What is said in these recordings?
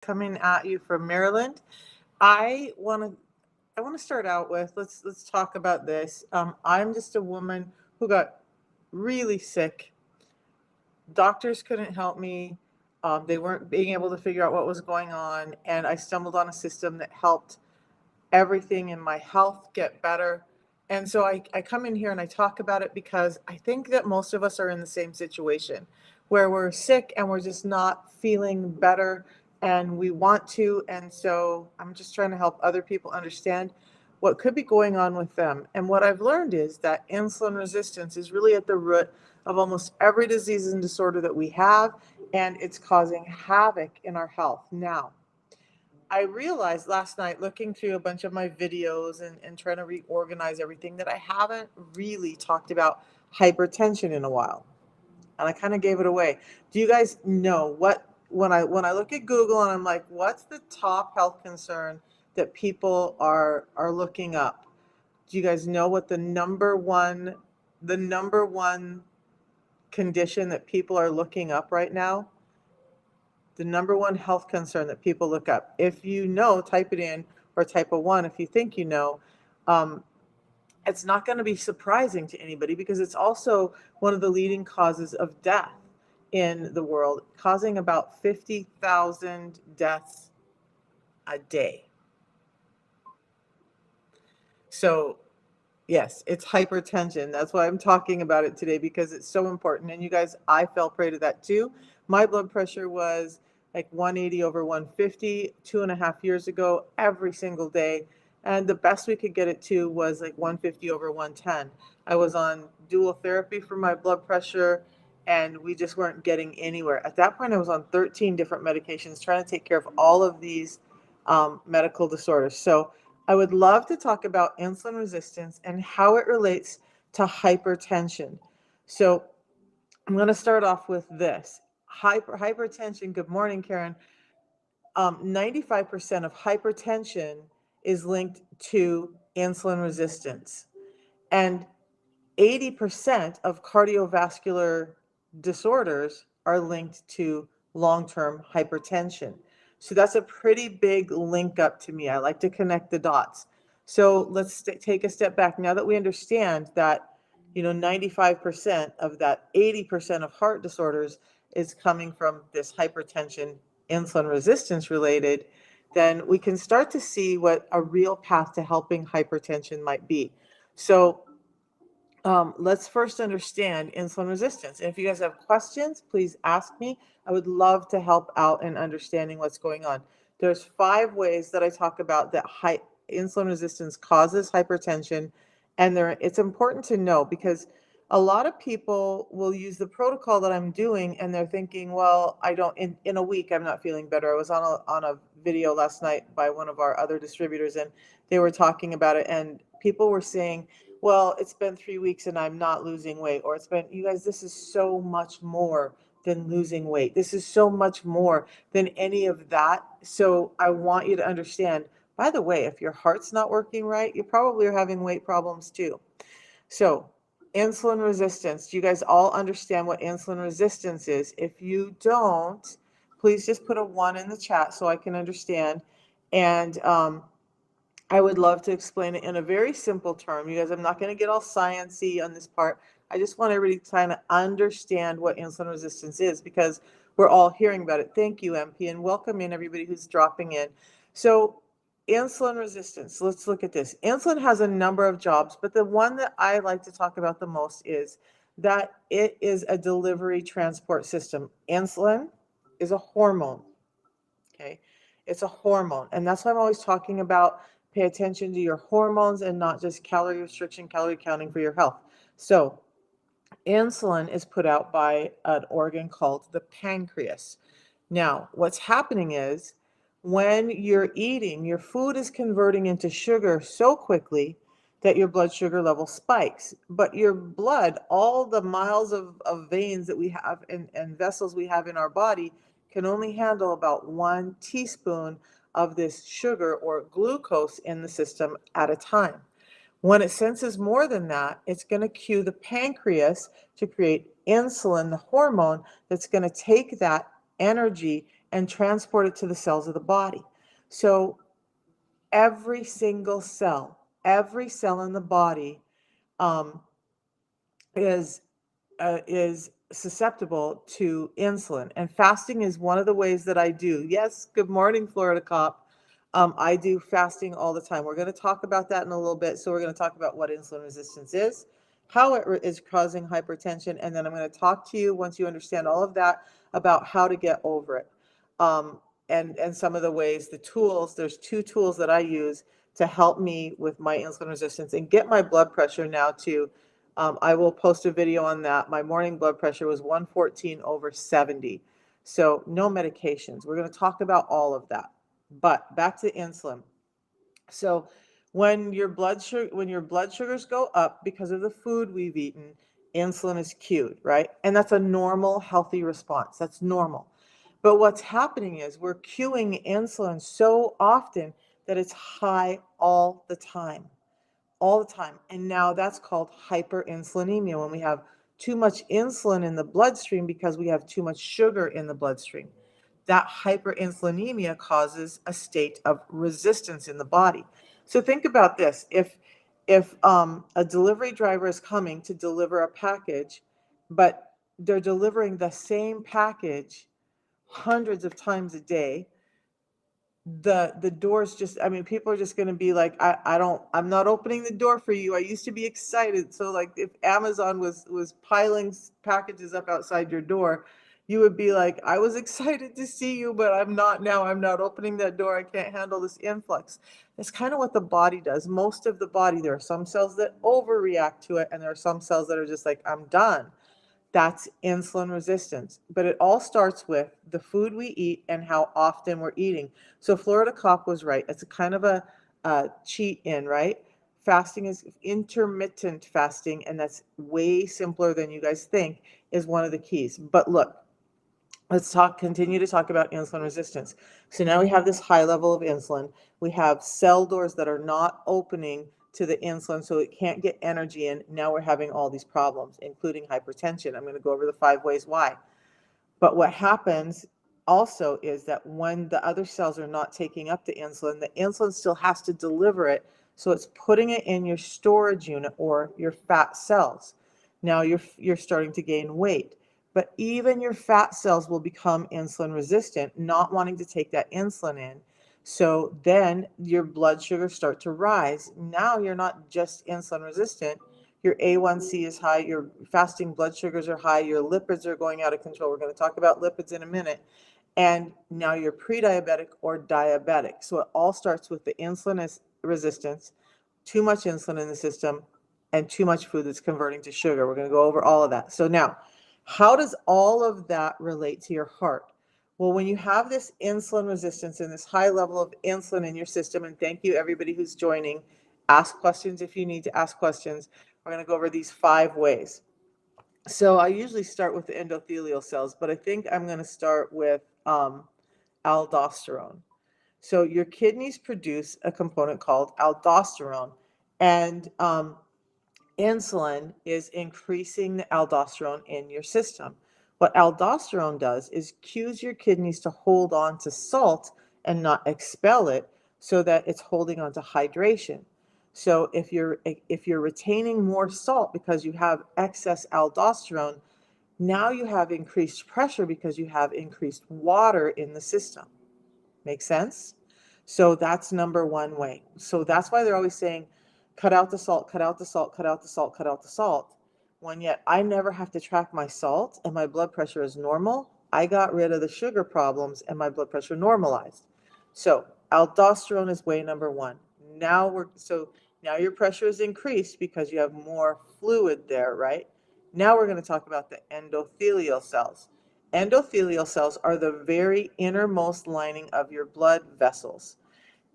coming at you from Maryland. I want to I want to start out with let's talk about this. I'm just a woman who got really sick. Doctors couldn't help me. They weren't being able to figure out what was going on, and I stumbled on a system that helped everything in my health get better. And so I come in here and I talk about it because I think that most of us are in the same situation where we're sick and we're just not feeling better and we want to. And so I'm just trying to help other people understand what could be going on with them. And what I've learned is that insulin resistance is really at the root of almost every disease and disorder that we have, and it's causing havoc in our health. Now, I realized last night looking through a bunch of my videos and trying to reorganize everything that I haven't really talked about hypertension in a while. And I kind of gave it away. Do you guys know what when I look at Google and I'm like, what's the top health concern that people are looking up? Do you guys know what the number one condition that people are looking up right now? The number one health concern that people look up. If you know, type it in or type a one if you think you know. Um, it's not going to be surprising to anybody because it's also one of the leading causes of death in the world, causing about 50,000 deaths a day. So, yes, it's hypertension. That's why I'm talking about it today because it's so important. And you guys, I fell prey to that too. My blood pressure was like 180 over 150 2.5 years ago, every single day. And the best we could get it to was like 150 over 110. I was on dual therapy for my blood pressure and we just weren't getting anywhere. At that point, I was on 13 different medications trying to take care of all of these medical disorders. So, I would love to talk about insulin resistance and how it relates to hypertension. So I'm going to start off with this. Hypertension, good morning, Karen. 95% of hypertension is linked to insulin resistance. And 80% of cardiovascular disorders are linked to long-term hypertension. So that's a pretty big link up to me. I like to connect the dots. So let's take a step back. Now that we understand that, 95% of that 80% of heart disorders is coming from this hypertension, insulin resistance related, then we can start to see what a real path to helping hypertension might be. So let's first understand insulin resistance. And if you guys have questions, please ask me. I would love to help out in understanding what's going on. There's 5 ways that I talk about that insulin resistance causes hypertension, and it's important to know because a lot of people will use the protocol that I'm doing, and they're thinking, well, I don't in a week I'm not feeling better. I was on a video last night by one of our other distributors, and they were talking about it, and people were saying, well, it's been 3 weeks and I'm not losing weight, or it's been, you guys, this is so much more than losing weight. This is so much more than any of that. So I want you to understand, by the way, if your heart's not working right, you probably are having weight problems too. So insulin resistance, do you guys all understand what insulin resistance is? If you don't, please just put a 1 in the chat so I can understand. And I would love to explain it in a very simple term. You guys, I'm not going to get all sciencey on this part. I just want everybody to kind of understand what insulin resistance is because we're all hearing about it. Thank you, MP, and welcome in everybody who's dropping in. So insulin resistance, let's look at this. Insulin has a number of jobs, but the one that I like to talk about the most is that it is a delivery transport system. Insulin is a hormone, okay? It's a hormone, and that's why I'm always talking about pay attention to your hormones and not just calorie restriction, calorie counting for your health. So insulin is put out by an organ called the pancreas. Now, what's happening is when you're eating, your food is converting into sugar so quickly that your blood sugar level spikes. But your blood, all the miles of veins that we have and vessels we have in our body, can only handle about 1 teaspoon of this sugar or glucose in the system at a time. When it senses more than that, it's going to cue the pancreas to create insulin, the hormone that's going to take that energy and transport it to the cells of the body. So every single cell, every cell in the body um, is susceptible to insulin, and fasting is one of the ways that I do. Yes, good morning, Florida Cop. I do fasting all the time. We're going to talk about that in a little bit. So we're going to talk about what insulin resistance is, how it is causing hypertension, and then I'm going to talk to you, once you understand all of that, about how to get over it. And some of the ways, the tools, there's 2 tools that I use to help me with my insulin resistance and get my blood pressure now to, I will post a video on that. My morning blood pressure was 114/70. So no medications. We're going to talk about all of that. But back to insulin. So when your blood sugars go up because of the food we've eaten, insulin is cued, right? And that's a normal, healthy response. That's normal. But what's happening is we're cueing insulin so often that it's high all the time. All the time. And now that's called hyperinsulinemia, when we have too much insulin in the bloodstream because we have too much sugar in the bloodstream. That hyperinsulinemia causes a state of resistance in the body. So think about this. If a delivery driver is coming to deliver a package, but they're delivering the same package hundreds of times a day, the doors just, I mean, people are just going to be like, I'm not opening the door for you. I used to be excited. So like if Amazon was piling packages up outside your door, you would be like, I was excited to see you, but I'm not now. I'm not opening that door. I can't handle this influx. That's kind of what the body does. Most of the body, there are some cells that overreact to it, and there are some cells that are just like, I'm done. That's insulin resistance. But it all starts with the food we eat and how often we're eating. So Florida Cop was right. It's a kind of a cheat in, right? Fasting is intermittent fasting, and that's way simpler than you guys think, is one of the keys. But look, let's continue to talk about insulin resistance. So now we have this high level of insulin. We have cell doors that are not opening to the insulin, so it can't get energy in. Now we're having all these problems, including hypertension. I'm going to go over the 5 ways why. But what happens also is that when the other cells are not taking up the insulin still has to deliver it. So it's putting it in your storage unit or your fat cells. Now you're starting to gain weight. But even your fat cells will become insulin resistant, not wanting to take that insulin in. So then your blood sugars start to rise. Now you're not just insulin resistant, your A1C is high, your fasting blood sugars are high, your lipids are going out of control. We're going to talk about lipids in a minute. And now you're pre-diabetic or diabetic. So it all starts with the insulin resistance, too much insulin in the system, and too much food that's converting to sugar. We're going to go over all of that. So now, how does all of that relate to your heart? Well, when you have this insulin resistance and this high level of insulin in your system, and thank you everybody who's joining, ask questions if you need to ask questions. We're going to go over these 5 ways. So I usually start with the endothelial cells, but I think I'm going to start with aldosterone. So your kidneys produce a component called aldosterone, and insulin is increasing the aldosterone in your system. What aldosterone does is cues your kidneys to hold on to salt and not expel it, so that it's holding on to hydration. So if you're retaining more salt because you have excess aldosterone, now you have increased pressure because you have increased water in the system. Make sense? So that's number 1 way. So that's why they're always saying, cut out the salt, cut out the salt, cut out the salt, cut out the salt. When yet I never have to track my salt and my blood pressure is normal. I got rid of the sugar problems and my blood pressure normalized. So aldosterone is way number 1. Now your pressure is increased because you have more fluid there, right? Now we're going to talk about the endothelial cells. Endothelial cells are the very innermost lining of your blood vessels.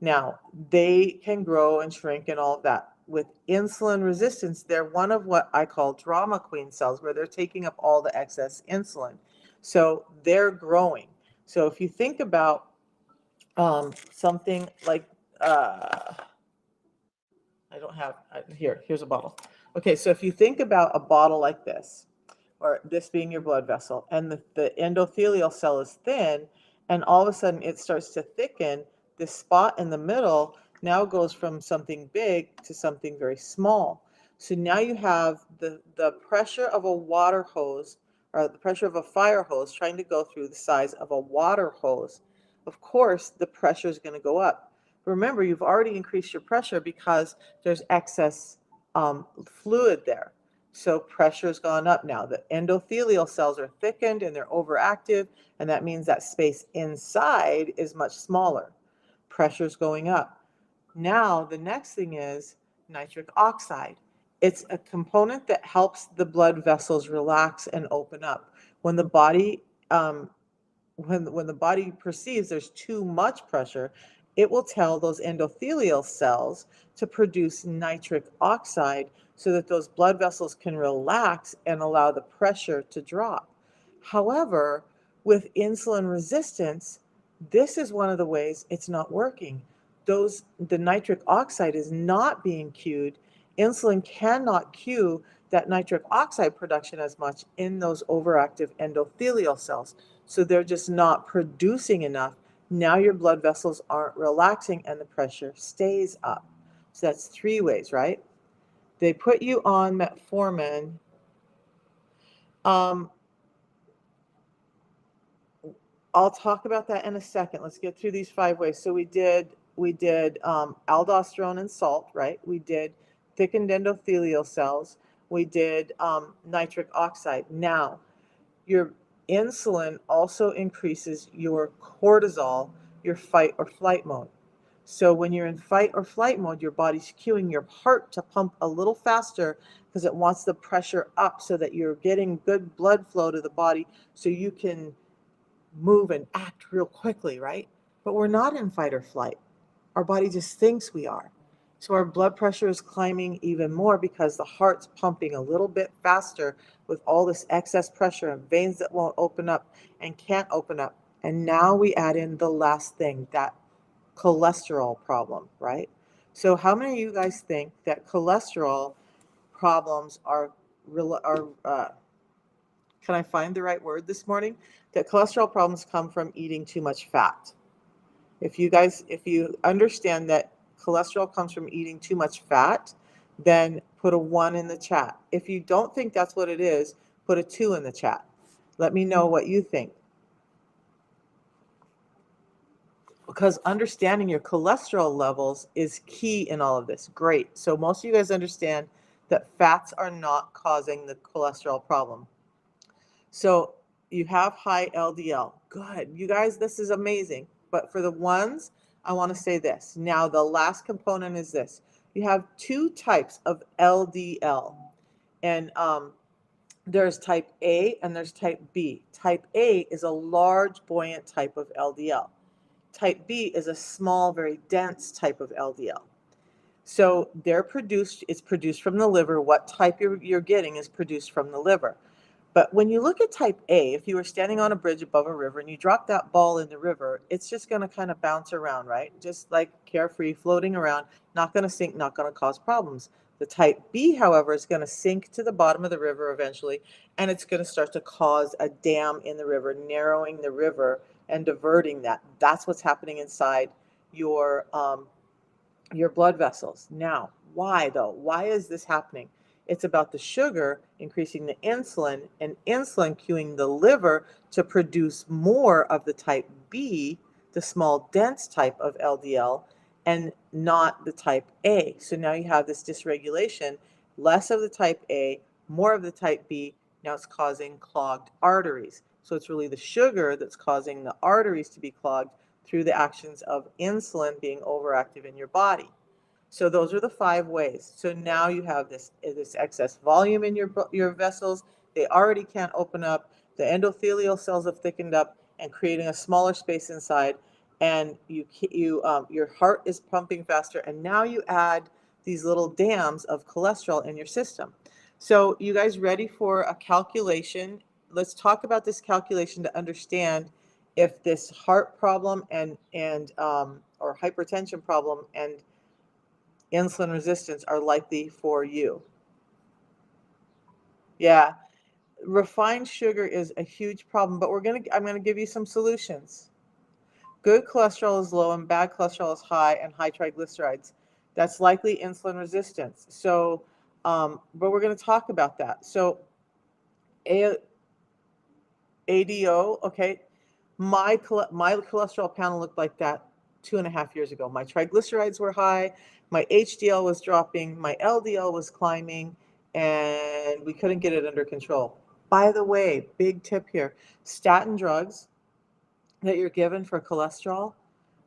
Now, they can grow and shrink and all of that. With insulin resistance, they're one of what I call drama queen cells, where they're taking up all the excess insulin. So they're growing. So if you think about something like, here's a bottle. Okay, so if you think about a bottle like this, or this being your blood vessel, and the endothelial cell is thin, and all of a sudden it starts to thicken, this spot in the middle now goes from something big to something very small. So now you have the pressure of a water hose, or the pressure of a fire hose trying to go through the size of a water hose. Of course, the pressure is going to go up. Remember, you've already increased your pressure because there's excess fluid there. So pressure's gone up now. The endothelial cells are thickened and they're overactive, and that means that space inside is much smaller. Pressure's going up. Now, the next thing is nitric oxide. It's a component that helps the blood vessels relax and open up. When the body when the body perceives there's too much pressure, it will tell those endothelial cells to produce nitric oxide so that those blood vessels can relax and allow the pressure to drop. However, with insulin resistance, this is one of the ways it's not working. The nitric oxide is not being cued. Insulin cannot cue that nitric oxide production as much in those overactive endothelial cells. So they're just not producing enough. Now your blood vessels aren't relaxing and the pressure stays up. So that's three ways, right? They put you on metformin. Um, I'll talk about that in a second. Let's get through these five ways. So we did aldosterone and salt, right? We did thickened endothelial cells. We did nitric oxide. Now, your insulin also increases your cortisol, your fight or flight mode. So when you're in fight or flight mode, your body's cueing your heart to pump a little faster because it wants the pressure up so that you're getting good blood flow to the body so you can move and act real quickly, right? But we're not in fight or flight. Our body just thinks we are. So our blood pressure is climbing even more because the heart's pumping a little bit faster with all this excess pressure and veins that won't open up and can't open up. And now we add in the last thing, that cholesterol problem, right? So how many of you guys think that cholesterol problems are can I find the right word this morning? That cholesterol problems come from eating too much fat. If you understand that cholesterol comes from eating too much fat, then put a 1 in the chat. If you don't think that's what it is, put a 2 in the chat. Let me know what you think. Because understanding your cholesterol levels is key in all of this. Great. So most of you guys understand that fats are not causing the cholesterol problem. So you have high LDL. Good. You guys, this is amazing. But for the ones, I want to say this. Now, the last component is this. You have two types of LDL. And there's type A and there's type B. Type A is a large, buoyant type of LDL. Type B is a small, very dense type of LDL. So it's produced from the liver. What type you're getting is produced from the liver. But when you look at type A, if you were standing on a bridge above a river and you drop that ball in the river, it's just going to kind of bounce around, right? Just like carefree, floating around, not going to sink, not going to cause problems. The type B, however, is going to sink to the bottom of the river eventually, and it's going to start to cause a dam in the river, narrowing the river and diverting that. That's what's happening inside your blood vessels. Now, why though? Why is this happening? It's about the sugar increasing the insulin and insulin cueing the liver to produce more of the type B, the small dense type of LDL, and not the type A. So now you have this dysregulation, less of the type A, more of the type B. Now it's causing clogged arteries. So it's really the sugar that's causing the arteries to be clogged through the actions of insulin being overactive in your body. So those are the 5 ways. So now you have this excess volume in your vessels. They already can't open up. The endothelial cells have thickened up and creating a smaller space inside. And your heart is pumping faster. And now you add these little dams of cholesterol in your system. So you guys ready for a calculation? Let's talk about this calculation to understand if this heart problem or hypertension problem and insulin resistance are likely for you. Yeah, refined sugar is a huge problem, but I'm going to give you some solutions. good cholesterol is low and bad cholesterol is high and high triglycerides. That's likely insulin resistance. So, but we're going to talk about that. So, ADO, okay, my cholesterol panel looked like that 2.5 years ago. My triglycerides were high, my HDL was dropping, my LDL was climbing, and we couldn't get it under control. By the way, big tip here, statin drugs that you're given for cholesterol,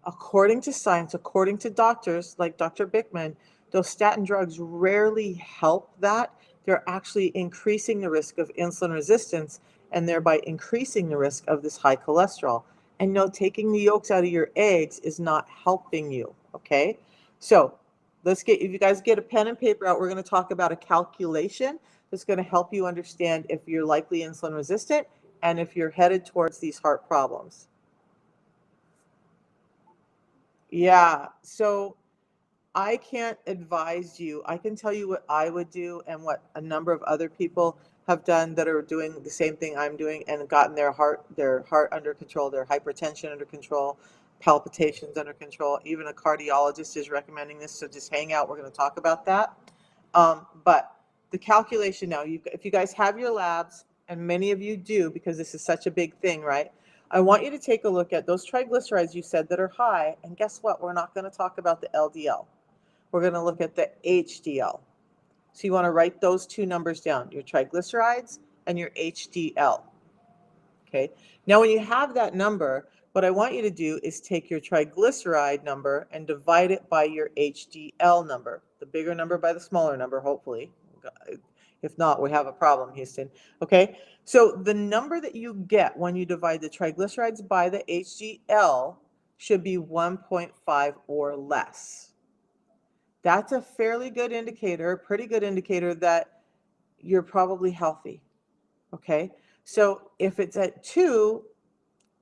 according to science, according to doctors like Dr. Bickman, those statin drugs rarely help that. They're actually increasing the risk of insulin resistance and thereby increasing the risk of this high cholesterol. And no, taking the yolks out of your eggs is not helping you, okay? So if you guys get a pen and paper out, we're going to talk about a calculation that's going to help you understand if you're likely insulin resistant and if you're headed towards these heart problems. Yeah, so I can't advise you. I can tell you what I would do and what a number of other people have done that are doing the same thing I'm doing and gotten their heart under control, their hypertension under control, palpitations under control. Even a cardiologist is recommending this, so just hang out. We're going to talk about that. But the calculation now, if you guys have your labs, and many of you do because this is such a big thing, right? I want you to take a look at those triglycerides you said that are high, and guess what? We're not going to talk about the LDL. We're going to look at the HDL. So you want to write those two numbers down, your triglycerides and your HDL. Okay. Now, when you have that number, what I want you to do is take your triglyceride number and divide it by your HDL number, the bigger number by the smaller number, hopefully. If not, we have a problem, Houston. Okay. So the number that you get when you divide the triglycerides by the HDL should be 1.5 or less. That's a fairly good indicator, pretty good indicator that you're probably healthy. Okay. So if it's at 2,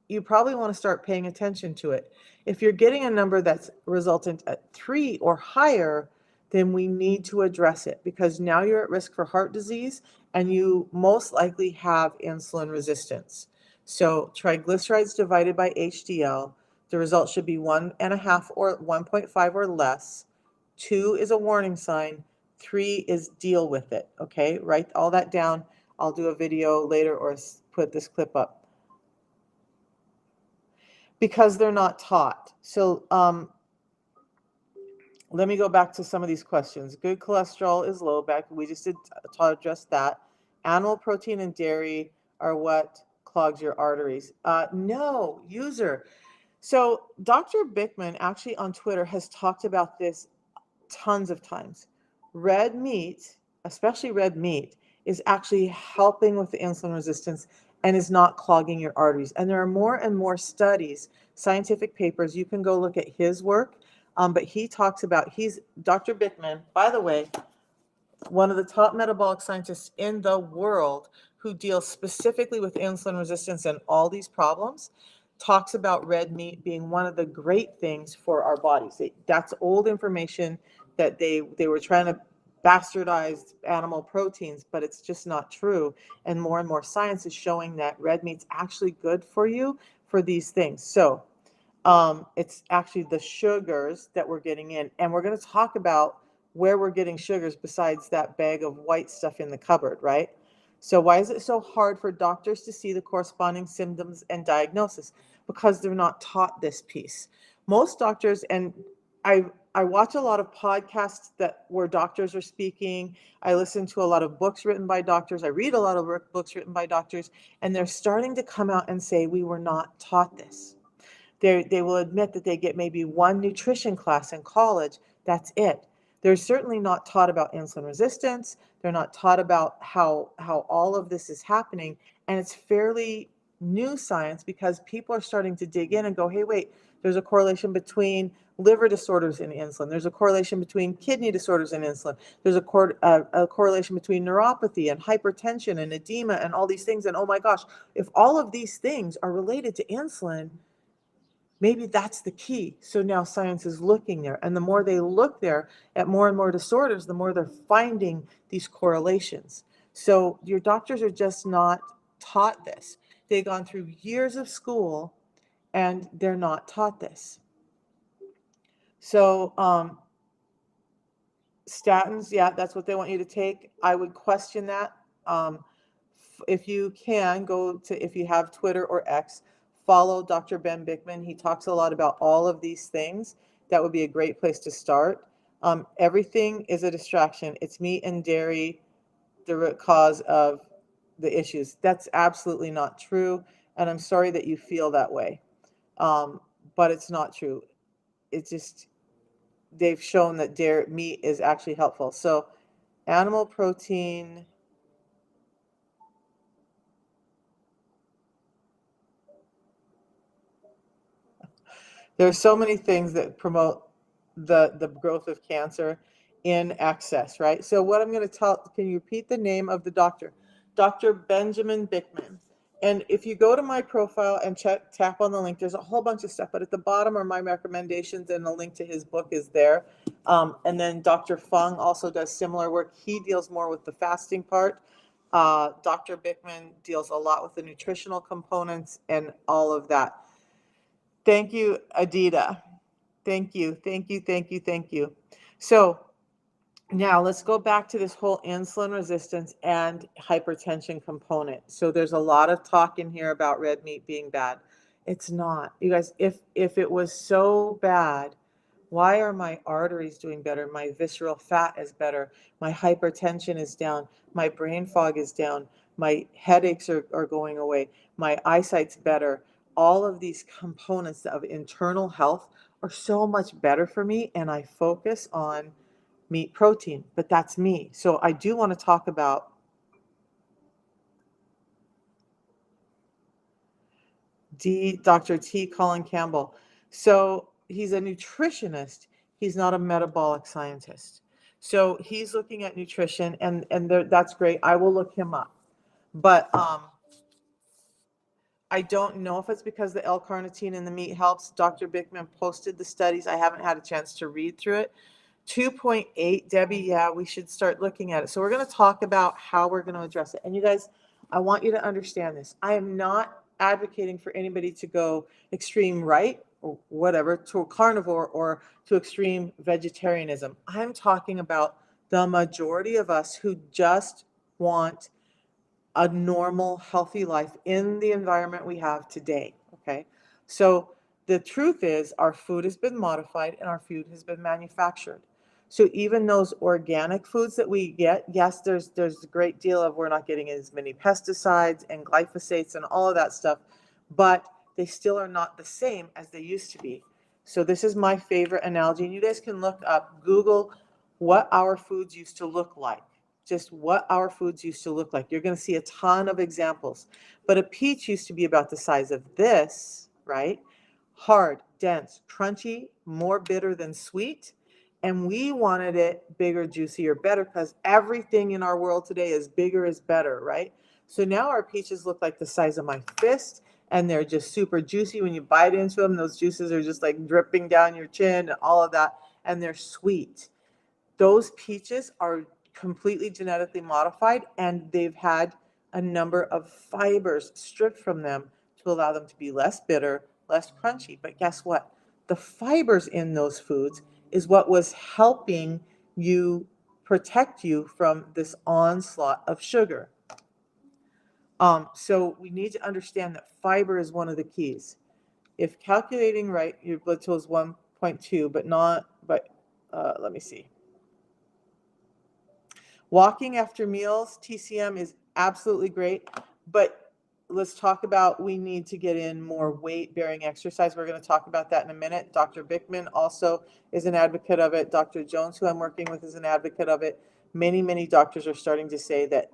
you probably want to start paying attention to it. If you're getting a number that's resultant at 3 or higher, then we need to address it because now you're at risk for heart disease and you most likely have insulin resistance. So triglycerides divided by HDL, the result should be 1.5 or 1.5 or less. 2 is a warning sign. 3 is deal with it. Okay, write all that down. I'll do a video later or put this clip up. Because they're not taught. So let me go back to some of these questions. Good cholesterol is low. We just did address that. Animal protein and dairy are what clogs your arteries. No, user. So Dr. Bickman actually on Twitter has talked about this tons of times. Red meat, especially red meat, is actually helping with the insulin resistance and is not clogging your arteries. And there are more and more studies, scientific papers. You can go look at his work. But he talks about, he's Dr. Bickman, by the way, one of the top metabolic scientists in the world who deals specifically with insulin resistance and all these problems, talks about red meat being one of the great things for our bodies. That's old information that they were trying to bastardize animal proteins, but it's just not true. And more science is showing that red meat's actually good for you for these things. So it's actually the sugars that we're getting in. And we're going to talk about where we're getting sugars besides that bag of white stuff in the cupboard, right? So why is it so hard for doctors to see the corresponding symptoms and diagnosis? Because they're not taught this piece. Most doctors, and I watch a lot of podcasts where doctors are speaking. I listen to a lot of books written by doctors. I read a lot of books written by doctors, and they're starting to come out and say, we were not taught this. They will admit that they get maybe one nutrition class in college. That's it. They're certainly not taught about insulin resistance. They're not taught about how all of this is happening. And it's fairly new science because people are starting to dig in and go, hey, wait, there's a correlation between liver disorders and insulin. There's a correlation between kidney disorders and insulin. There's a correlation between neuropathy and hypertension and edema and all these things. And oh my gosh, if all of these things are related to insulin, maybe that's the key. So now science is looking there. And the more they look there at more and more disorders, the more they're finding these correlations. So your doctors are just not taught this. They've gone through years of school and they're not taught this. So statins, yeah, that's what they want you to take. I would question that. If you can go to, if you have Twitter or X, follow Dr. Ben Bickman. He talks a lot about all of these things. That would be a great place to start. Everything is a distraction. It's meat and dairy, the root cause of the issues. That's absolutely not true. And I'm sorry that you feel that way. But it's not true. It's just, they've shown that dairy meat is actually helpful. So animal protein, there's so many things that promote the growth of cancer in excess, right? So what I'm going to tell, can you repeat the name of the doctor? Dr. Benjamin Bickman. And if you go to my profile and tap on the link, there's a whole bunch of stuff, but at the bottom are my recommendations, and a link to his book is there. And then Dr. Fung also does similar work. He deals more with the fasting part. Dr. Bickman deals a lot with the nutritional components and all of that. Thank you, Adita. Thank you, thank you, thank you, thank you. So now let's go back to this whole insulin resistance and hypertension component. So there's a lot of talk in here about red meat being bad. It's not. You guys, if it was so bad, why are my arteries doing better? My visceral fat is better. My hypertension is down. My brain fog is down. My headaches are going away. My eyesight's better. All of these components of internal health are so much better for me, and I focus on meat protein, but that's me. So I do want to talk about Dr. T. Colin Campbell. So he's a nutritionist. He's not a metabolic scientist. So he's looking at nutrition, and that's great. I will look him up. But I don't know if it's because the L-carnitine in the meat helps. Dr. Bickman posted the studies. I haven't had a chance to read through it. 2.8, Debbie, yeah, we should start looking at it. So we're going to talk about how we're going to address it. And you guys, I want you to understand this. I am not advocating for anybody to go extreme right or whatever, to a carnivore or to extreme vegetarianism. I'm talking about the majority of us who just want a normal, healthy life in the environment we have today. Okay. So the truth is, our food has been modified and our food has been manufactured. So even those organic foods that we get, yes, there's a great deal of, we're not getting as many pesticides and glyphosates and all of that stuff, but they still are not the same as they used to be. So this is my favorite analogy. And you guys can look up, Google what our foods used to look like. Just what our foods used to look like. You're going to see a ton of examples. But a peach used to be about the size of this, right? Hard, dense, crunchy, more bitter than sweet. And we wanted it bigger, juicier, better, because everything in our world today is bigger is better, right? So now our peaches look like the size of my fist, and they're just super juicy. When you bite into them, those juices are just like dripping down your chin and all of that, and they're sweet. Those peaches are completely genetically modified, and they've had a number of fibers stripped from them to allow them to be less bitter, less crunchy. But guess what? The fibers in those foods is what was helping you protect you from this onslaught of sugar. So we need to understand that fiber is one of the keys. If calculating right, your blood sugar is 1.2, let me see. Walking after meals, TCM, is absolutely great, but let's talk about, we need to get in more weight-bearing exercise. We're going to talk about that in a minute. Dr. Bickman also is an advocate of it. Dr. Jones, who I'm working with, is an advocate of it. Many, many doctors are starting to say that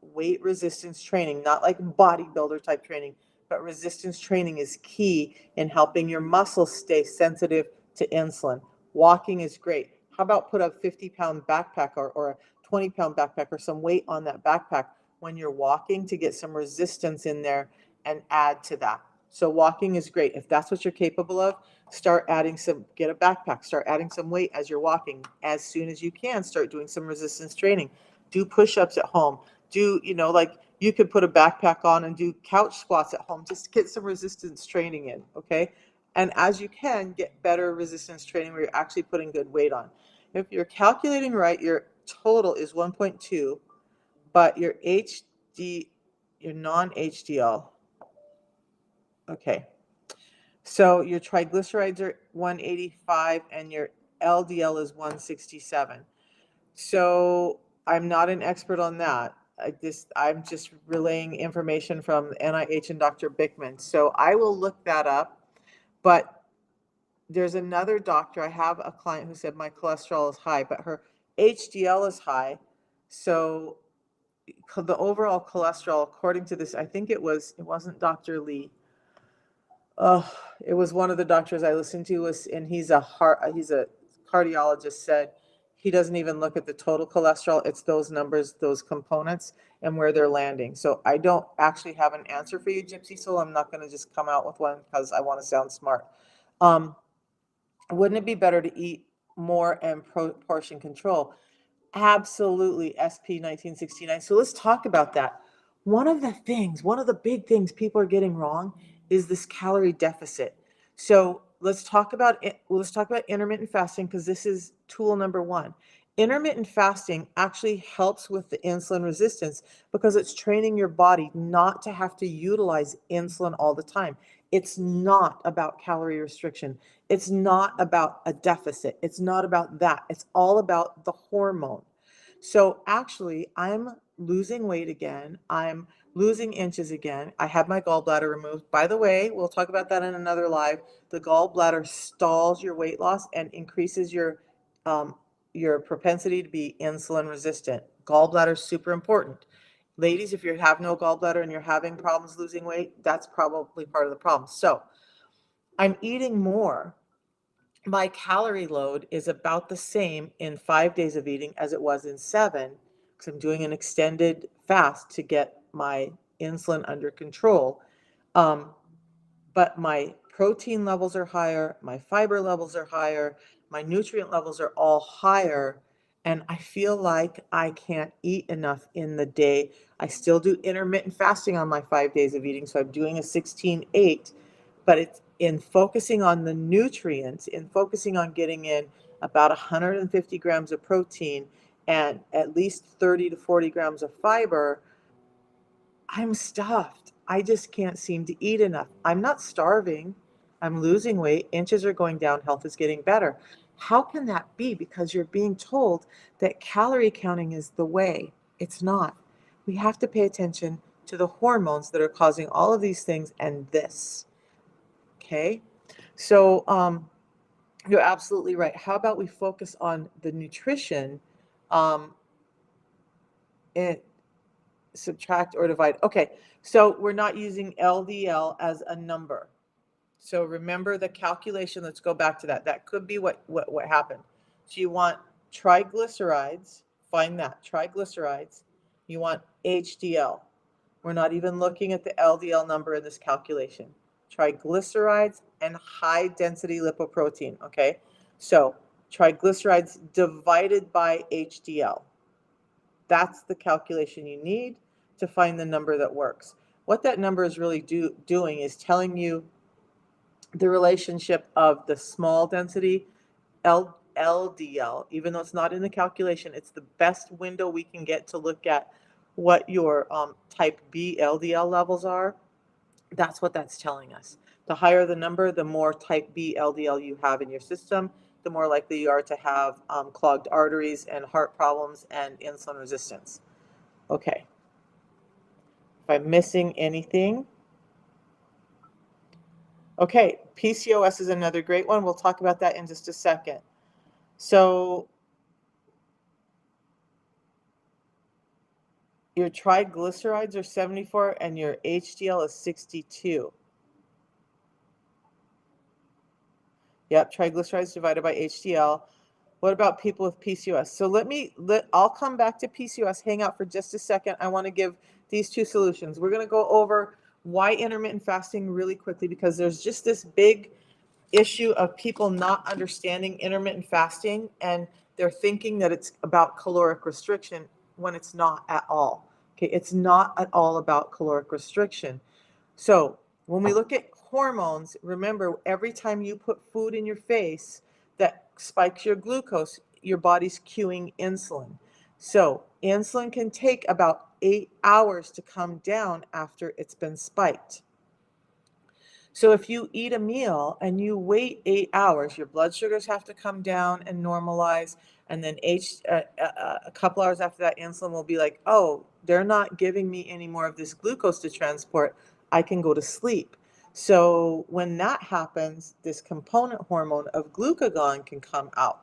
weight resistance training, not like bodybuilder type training, but resistance training is key in helping your muscles stay sensitive to insulin. Walking is great. How about put a 50-pound backpack or a 20-pound backpack or some weight on that backpack when you're walking to get some resistance in there and add to that. So walking is great. If that's what you're capable of, start adding get a backpack, start adding some weight as you're walking. As soon as you can, start doing some resistance training. Do push-ups at home. Do, like You could put a backpack on and do couch squats at home just to get some resistance training in, okay? And as you can, get better resistance training where you're actually putting good weight on. If you're calculating right, your total is 1.2, but your your non-HDL, okay. So your triglycerides are 185 and your LDL is 167. So I'm not an expert on that. I'm just relaying information from NIH and Dr. Bickman. So I will look that up. But there's another doctor. I have a client who said my cholesterol is high, but her HDL is high. So the overall cholesterol, according to this, I think it wasn't Dr. Lee. It was one of the doctors I listened to and he's a cardiologist, said he doesn't even look at the total cholesterol. It's those numbers, those components, and where they're landing. So I don't actually have an answer for you, Gypsy Soul. I'm not going to just come out with one because I want to sound smart. Wouldn't it be better to eat more and portion control? Absolutely, SP 1969. So let's talk about that. One of the big things people are getting wrong is this calorie deficit. So let's talk about intermittent fasting, because this is tool number one. Intermittent fasting actually helps with the insulin resistance because it's training your body not to have to utilize insulin all the time. It's not about calorie restriction. It's not about a deficit. It's not about that. It's all about the hormone. So actually, I'm losing weight again. I'm losing inches again. I had my gallbladder removed. By the way, we'll talk about that in another live. The gallbladder stalls your weight loss and increases your propensity to be insulin resistant. Gallbladder is super important. Ladies, if you have no gallbladder and you're having problems losing weight, that's probably part of the problem. So I'm eating more. My calorie load is about the same in 5 days of eating as it was in 7, because I'm doing an extended fast to get my insulin under control. But my protein levels are higher, my fiber levels are higher, my nutrient levels are all higher, and I feel like I can't eat enough in the day. I still do intermittent fasting on my 5 days of eating, so I'm doing a 16-8, but it's in focusing on the nutrients, in focusing on getting in about 150 grams of protein and at least 30 to 40 grams of fiber. I'm stuffed. I just can't seem to eat enough. I'm not starving. I'm losing weight. Inches are going down. Health is getting better. How can that be? Because you're being told that calorie counting is the way. It's not. We have to pay attention to the hormones that are causing all of these things and this. Okay? So you're absolutely right. How about we focus on the nutrition and subtract or divide? Okay, so we're not using LDL as a number. So remember the calculation. Let's go back to that. That could be what happened. So you want triglycerides, find that, triglycerides. You want HDL. We're not even looking at the LDL number in this calculation. Triglycerides and high density lipoprotein, okay? So triglycerides divided by HDL. That's the calculation you need to find the number that works. What that number is really doing is telling you the relationship of the small density LDL, even though it's not in the calculation, it's the best window we can get to look at what your type B LDL levels are. That's what that's telling us. The higher the number, the more type B LDL you have in your system, the more likely you are to have clogged arteries and heart problems and insulin resistance. Okay. If I'm missing anything. Okay, PCOS is another great one. We'll talk about that in just a second. So your triglycerides are 74 and your HDL is 62. Yep, triglycerides divided by HDL. What about people with PCOS? So I'll come back to PCOS. Hang out for just a second. I want to give these two solutions. We're going to go over why intermittent fasting really quickly, because there's just this big issue of people not understanding intermittent fasting, and they're thinking that it's about caloric restriction when it's not at all. Okay, it's not at all about caloric restriction. So when we look at hormones, remember every time you put food in your face that spikes your glucose, your body's cueing insulin. So insulin can take about 8 hours to come down after it's been spiked. So if you eat a meal and you wait 8 hours, your blood sugars have to come down and normalize. And then a couple hours after that, insulin will be like, oh, they're not giving me any more of this glucose to transport. I can go to sleep. So when that happens, this component hormone of glucagon can come out.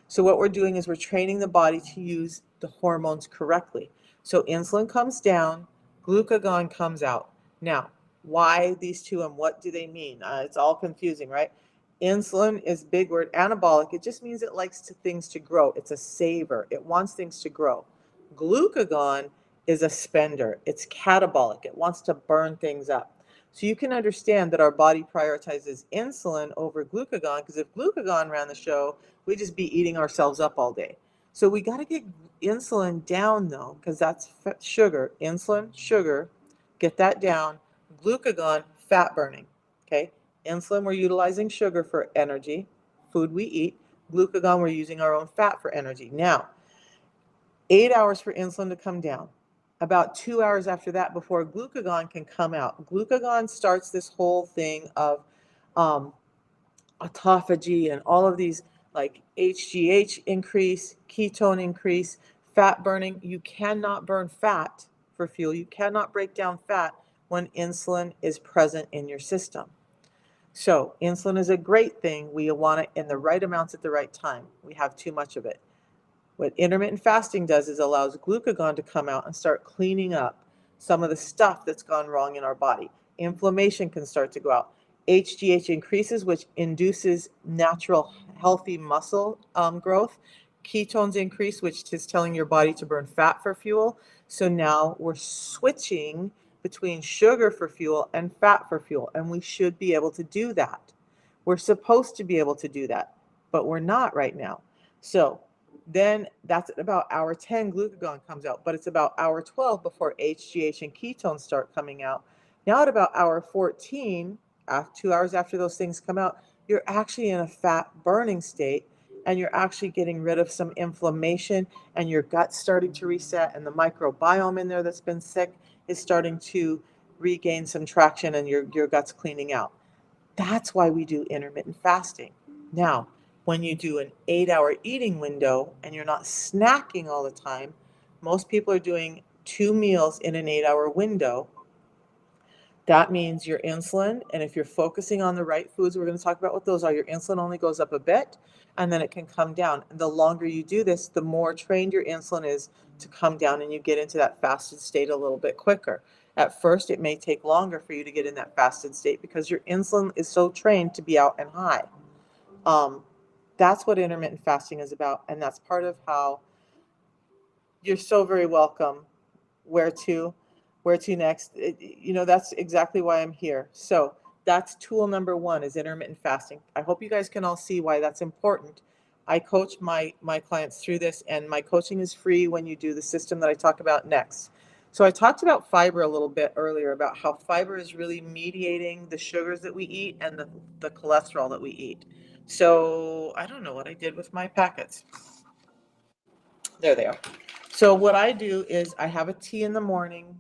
So what we're doing is we're training the body to use the hormones correctly. So insulin comes down, glucagon comes out. Now, why these two and what do they mean? It's all confusing, right? Insulin is big word, anabolic. It just means it likes things to grow. It's a saver. It wants things to grow. Glucagon is a spender. It's catabolic. It wants to burn things up. So you can understand that our body prioritizes insulin over glucagon, because if glucagon ran the show, we'd just be eating ourselves up all day. So we got to get insulin down though, because that's sugar. Insulin, sugar, get that down. Glucagon, fat burning. Okay. Insulin, we're utilizing sugar for energy, food we eat. Glucagon, we're using our own fat for energy. Now, 8 hours for insulin to come down. About 2 hours after that, before glucagon can come out. Glucagon starts this whole thing of um, autophagy and all of these, like HGH increase, ketone increase, fat burning. You cannot burn fat for fuel. You cannot break down fat when insulin is present in your system. So insulin is a great thing. We want it in the right amounts at the right time. We have too much of it. What intermittent fasting does is allows glucagon to come out and start cleaning up some of the stuff that's gone wrong in our body. Inflammation can start to go out. HGH increases, which induces natural healthy muscle growth. Ketones increase, which is telling your body to burn fat for fuel. So now we're switching between sugar for fuel and fat for fuel, and we should be able to do that. We're supposed to be able to do that, but we're not right now. So then that's at about hour 10, glucagon comes out, but it's about hour 12 before HGH and ketones start coming out. Now at about hour 14, 2 hours after those things come out, you're actually in a fat burning state, and you're actually getting rid of some inflammation, and your gut's starting to reset, and the microbiome in there that's been sick is starting to regain some traction, and your gut's cleaning out. That's why we do intermittent fasting. Now, when you do an 8 hour eating window and you're not snacking all the time, most people are doing 2 meals in an 8 hour window. That means your insulin, and if you're focusing on the right foods, we're going to talk about what those are. Your insulin only goes up a bit and then it can come down. And the longer you do this, the more trained your insulin is to come down, and you get into that fasted state a little bit quicker. At first, it may take longer for you to get in that fasted state because your insulin is so trained to be out and high. Um, that's what intermittent fasting is about, and that's part of how you're so very welcome. Where to? Where to next? That's exactly why I'm here. So that's tool number one, is intermittent fasting. I hope you guys can all see why that's important. I coach my clients through this, and my coaching is free when you do the system that I talk about next. So I talked about fiber a little bit earlier, about how fiber is really mediating the sugars that we eat and the cholesterol that we eat. So I don't know what I did with my packets. There they are. So what I do is I have a tea in the morning.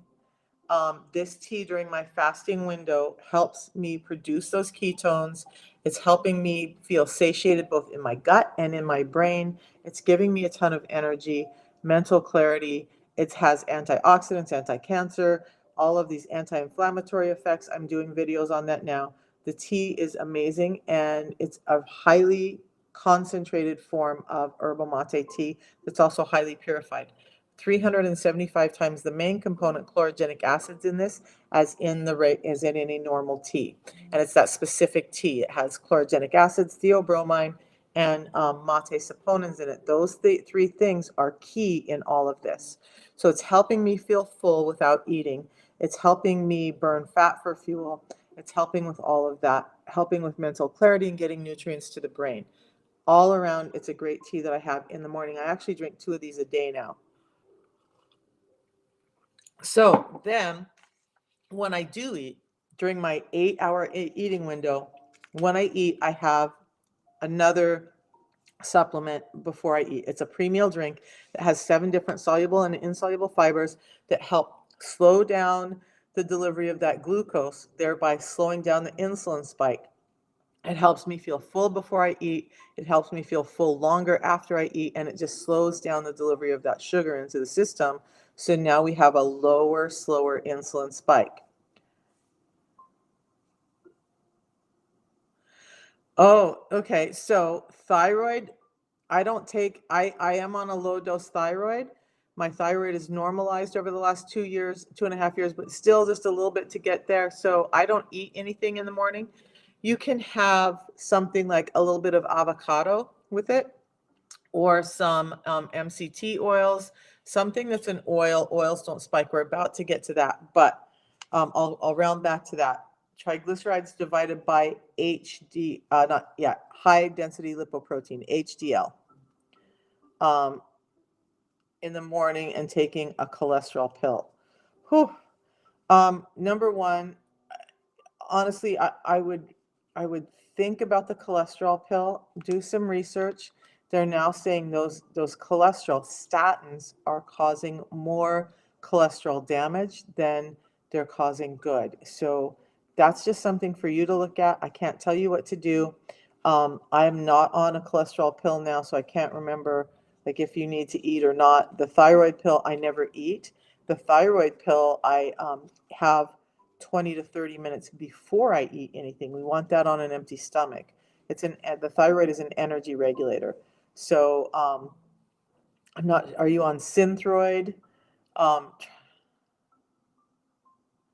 This tea during my fasting window helps me produce those ketones. It's helping me feel satiated both in my gut and in my brain. It's giving me a ton of energy, mental clarity. It has antioxidants, anti-cancer, all of these anti-inflammatory effects. I'm doing videos on that now. The tea is amazing, and it's a highly concentrated form of herbal mate tea that's also highly purified. 375 times the main component chlorogenic acids in this as in any normal tea. And it's that specific tea. It has chlorogenic acids, theobromine, and mate saponins in it. Those three things are key in all of this. So it's helping me feel full without eating. It's helping me burn fat for fuel. It's helping with all of that, helping with mental clarity and getting nutrients to the brain. All around, it's a great tea that I have in the morning. I actually drink 2 of these a day now. So then when I do eat, during my 8-hour eating window, when I eat, I have another supplement before I eat. It's a pre-meal drink that has 7 different soluble and insoluble fibers that help slow down the delivery of that glucose, thereby slowing down the insulin spike. It helps me feel full before I eat. It helps me feel full longer after I eat, and it just slows down the delivery of that sugar into the system. So now we have a lower, slower insulin spike. Oh, okay. So thyroid, I am on a low dose thyroid. My thyroid is normalized over the last 2 years, 2.5 years, but still just a little bit to get there. So I don't eat anything in the morning. You can have something like a little bit of avocado with it, or some MCT oils, something that's an oil. Oils don't spike. We're about to get to that, but I'll round back to that. Triglycerides divided by high density lipoprotein, HDL, um, in the morning, and taking a cholesterol pill. Whew. Number one, honestly, I would think about the cholesterol pill, do some research. They're now saying those cholesterol statins are causing more cholesterol damage than they're causing good. So that's just something for you to look at. I can't tell you what to do. I'm not on a cholesterol pill now, so I can't remember like if you need to eat or not. The thyroid pill I never eat. The thyroid pill I have 20 to 30 minutes before I eat anything. We want that on an empty stomach. The thyroid is an energy regulator. So I'm not. Are you on Synthroid? Um,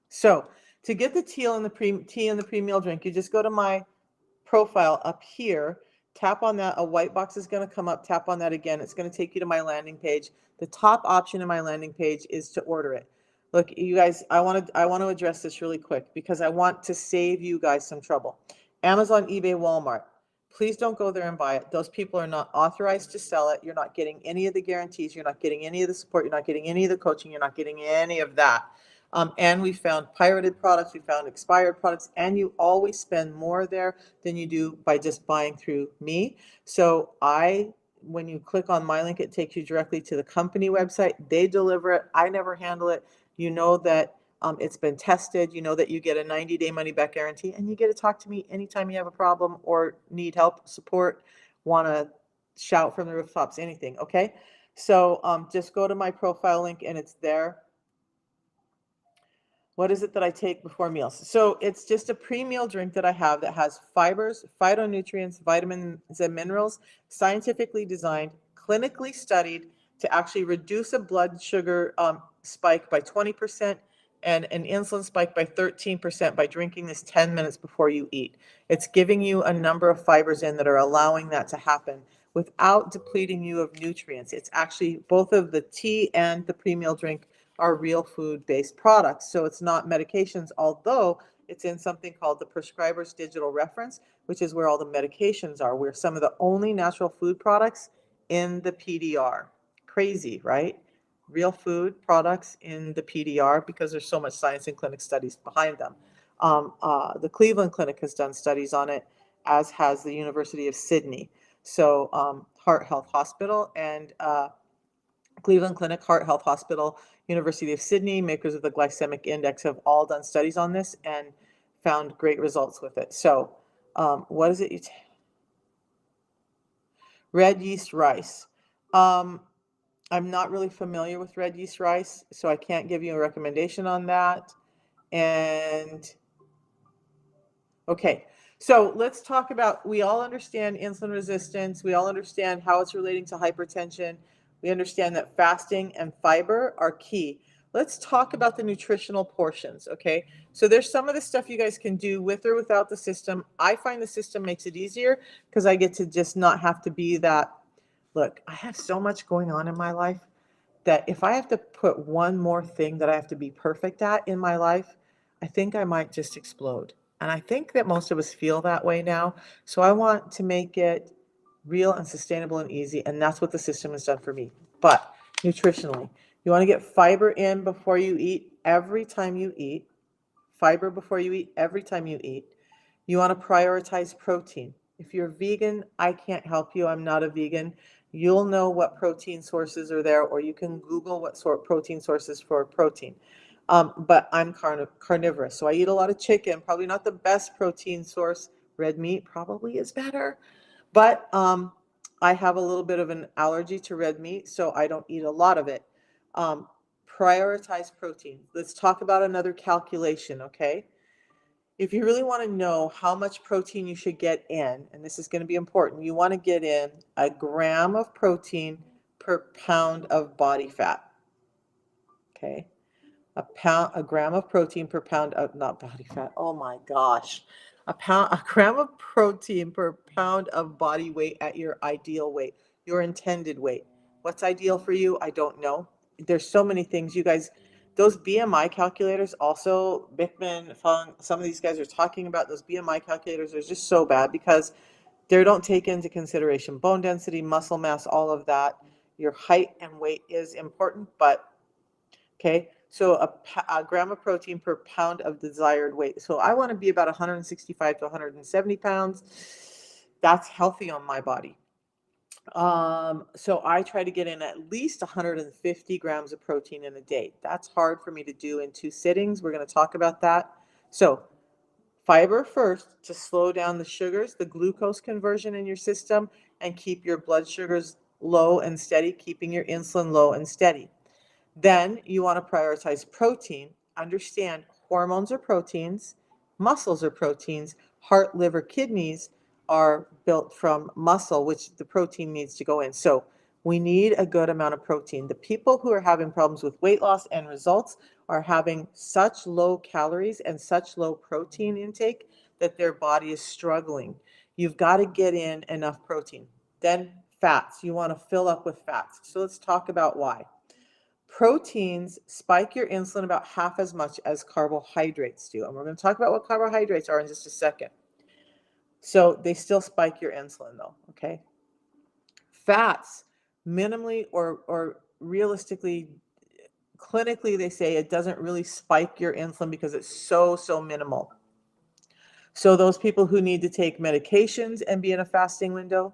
so to get the tea in the pre-meal drink, you just go to my profile up here, tap on that. A white box is going to come up. Tap on that again. It's going to take you to my landing page. The top option in my landing page is to order it. Look, you guys, I want to address this really quick because I want to save you guys some trouble. Amazon, eBay, Walmart. Please don't go there and buy it. Those people are not authorized to sell it. You're not getting any of the guarantees. You're not getting any of the support. You're not getting any of the coaching. You're not getting any of that. And we found pirated products, we found expired products, and you always spend more there than you do by just buying through me. So when you click on my link, it takes you directly to the company website. They deliver it. I never handle it. You know that it's been tested. You know that you get a 90-day money back guarantee, and you get to talk to me anytime you have a problem or need help, support, want to shout from the rooftops, anything. Okay. So just go to my profile link and it's there. What is it that I take before meals? So it's just a pre-meal drink that I have that has fibers, phytonutrients, vitamins, and minerals, scientifically designed, clinically studied to actually reduce a blood sugar spike by 20% and an insulin spike by 13% by drinking this 10 minutes before you eat. It's giving you a number of fibers in that are allowing that to happen without depleting you of nutrients. It's actually both of the tea and the pre-meal drink are real food-based products. So it's not medications, although it's in something called the prescriber's digital reference, which is where all the medications are. We're some of the only natural food products in the PDR. Crazy, right? Real food products in the PDR because there's so much science and clinic studies behind them. The Cleveland Clinic has done studies on it, as has the University of Sydney. So Heart Health Hospital and Cleveland Clinic, Heart Health Hospital, University of Sydney, makers of the glycemic index, have all done studies on this and found great results with it. So what is it you take? Red yeast rice. I'm not really familiar with red yeast rice, so I can't give you a recommendation on that. And okay, so let's talk about, we all understand insulin resistance. We all understand how it's relating to hypertension. We understand that fasting and fiber are key. Let's talk about the nutritional portions, okay? So there's some of the stuff you guys can do with or without the system. I find the system makes it easier because I get to just not have to be that. Look, I have so much going on in my life that if I have to put one more thing that I have to be perfect at in my life, I think I might just explode. And I think that most of us feel that way now. So I want to make it real and sustainable and easy. And that's what the system has done for me. But nutritionally, You want to get fiber in before you eat, every time you eat. Fiber before you eat, every time you eat. You want to prioritize protein. If you're vegan, I can't help you. I'm not a vegan. You'll know what protein sources are there, or you can Google what sort protein sources for protein. But I'm carnivorous, so I eat a lot of chicken. Probably not the best protein source. Red meat probably is better, but I have a little bit of an allergy to red meat, so I don't eat a lot of it. Um, Prioritize protein. Let's talk about another calculation, okay? If you really want to know how much protein you should get in, and this is going to be important, you want to get in a gram of protein per pound of body fat. Okay? A gram of protein per pound of, not body fat. Oh my gosh. A gram of protein per pound of body weight at your ideal weight, your intended weight. What's ideal for you? I don't know. There's so many things. You guys, those BMI calculators also, Bickman, Fung, some of these guys are talking about those BMI calculators are just so bad because they don't take into consideration bone density, muscle mass, all of that. Your height and weight is important, but okay, so a gram of protein per pound of desired weight. So I want to be about 165 to 170 pounds. That's healthy on my body. So I try to get in at least 150 grams of protein in a day. That's hard for me to do in 2 sittings. We're going to talk about that. So fiber first to slow down the sugars, the glucose conversion in your system, and keep your blood sugars low and steady, keeping your insulin low and steady. Then you want to prioritize protein. Understand hormones are proteins, muscles are proteins, heart, liver, kidneys are built from muscle, which the protein needs to go in. So we need a good amount of protein. The people who are having problems with weight loss and results are having such low calories and such low protein intake that their body is struggling. You've got to get in enough protein. Then fats. You want to fill up with fats. So let's talk about why. Proteins spike your insulin about half as much as carbohydrates do. And we're going to talk about what carbohydrates are in just a second. So they still spike your insulin though, okay? Fats, minimally or realistically, clinically, they say it doesn't really spike your insulin because it's so minimal. So those people who need to take medications and be in a fasting window,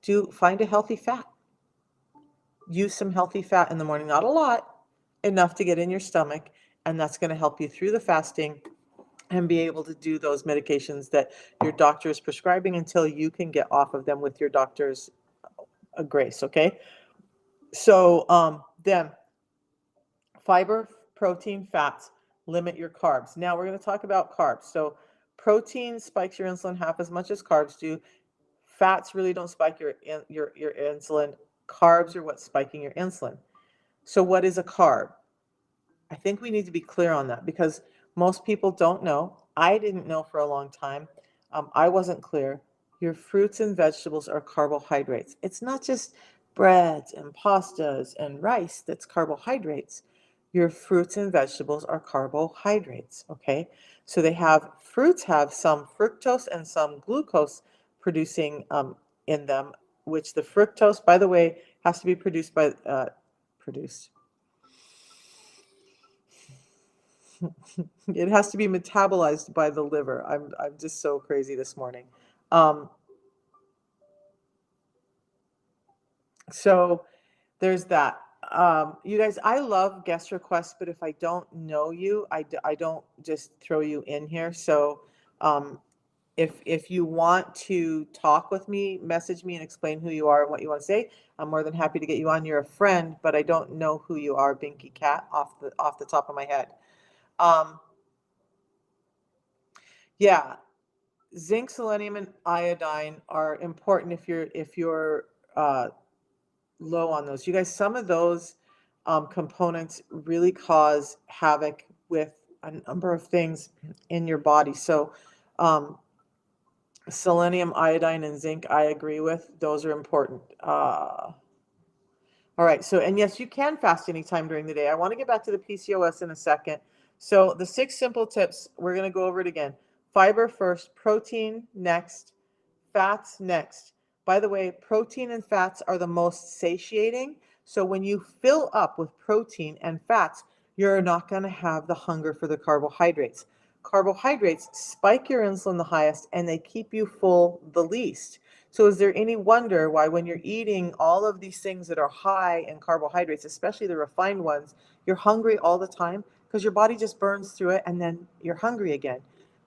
do find a healthy fat. Use some healthy fat in the morning, not a lot, enough to get in your stomach, and that's going to help you through the fasting and be able to do those medications that your doctor is prescribing until you can get off of them with your doctor's grace, okay? So then fiber, protein, fats, limit your carbs. Now we're going to talk about carbs. So protein spikes your insulin half as much as carbs do. Fats really don't spike your insulin. Carbs are what's spiking your insulin. So what is a carb? I think we need to be clear on that because most people don't know. I didn't know for a long time. I wasn't clear. Your fruits and vegetables are carbohydrates. It's not just breads and pastas and rice that's carbohydrates. Your fruits and vegetables are carbohydrates, okay? So fruits have some fructose and some glucose producing in them, which the fructose, by the way, has to be produced by, produced. It has to be metabolized by the liver. I'm just so crazy this morning. Um, so there's that. You guys, I love guest requests, but if I don't know you, I don't just throw you in here. So um, if you want to talk with me, message me and explain who you are and what you want to say. I'm more than happy to get you on. You're a friend, but I don't know who you are, Binky Cat, off the top of my head. Um, yeah, zinc, selenium, and iodine are important if you're uh, low on those. You guys, some of those components really cause havoc with a number of things in your body. So selenium, iodine, and zinc, I agree with. Those are important. All right. So, and yes, you can fast anytime during the day. I want to get back to the PCOS in a second. So the 6 simple tips, we're going to go over it again. Fiber first, protein next, fats next. By the way, protein and fats are the most satiating. So when you fill up with protein and fats, you're not going to have the hunger for the carbohydrates. Carbohydrates spike your insulin the highest and they keep you full the least. So is there any wonder why when you're eating all of these things that are high in carbohydrates, especially the refined ones, you're hungry all the time? Because your body just burns through it and then you're hungry again.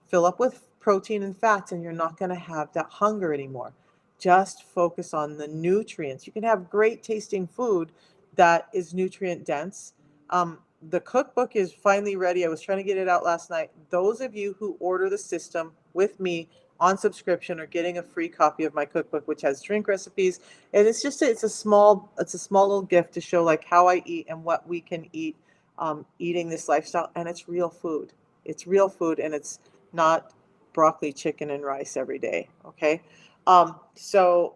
Fill up with protein and fats and you're not going to have that hunger anymore. Just focus on the nutrients. You can have great tasting food that is nutrient dense. The cookbook is finally ready. I was trying to get it out last night. Those of you who order the system with me on subscription are getting a free copy of my cookbook, which has drink recipes. And it's a small little gift to show like how I eat and what we can eat eating this lifestyle. And it's real food. It's real food, and it's not broccoli, chicken, and rice every day. Okay. So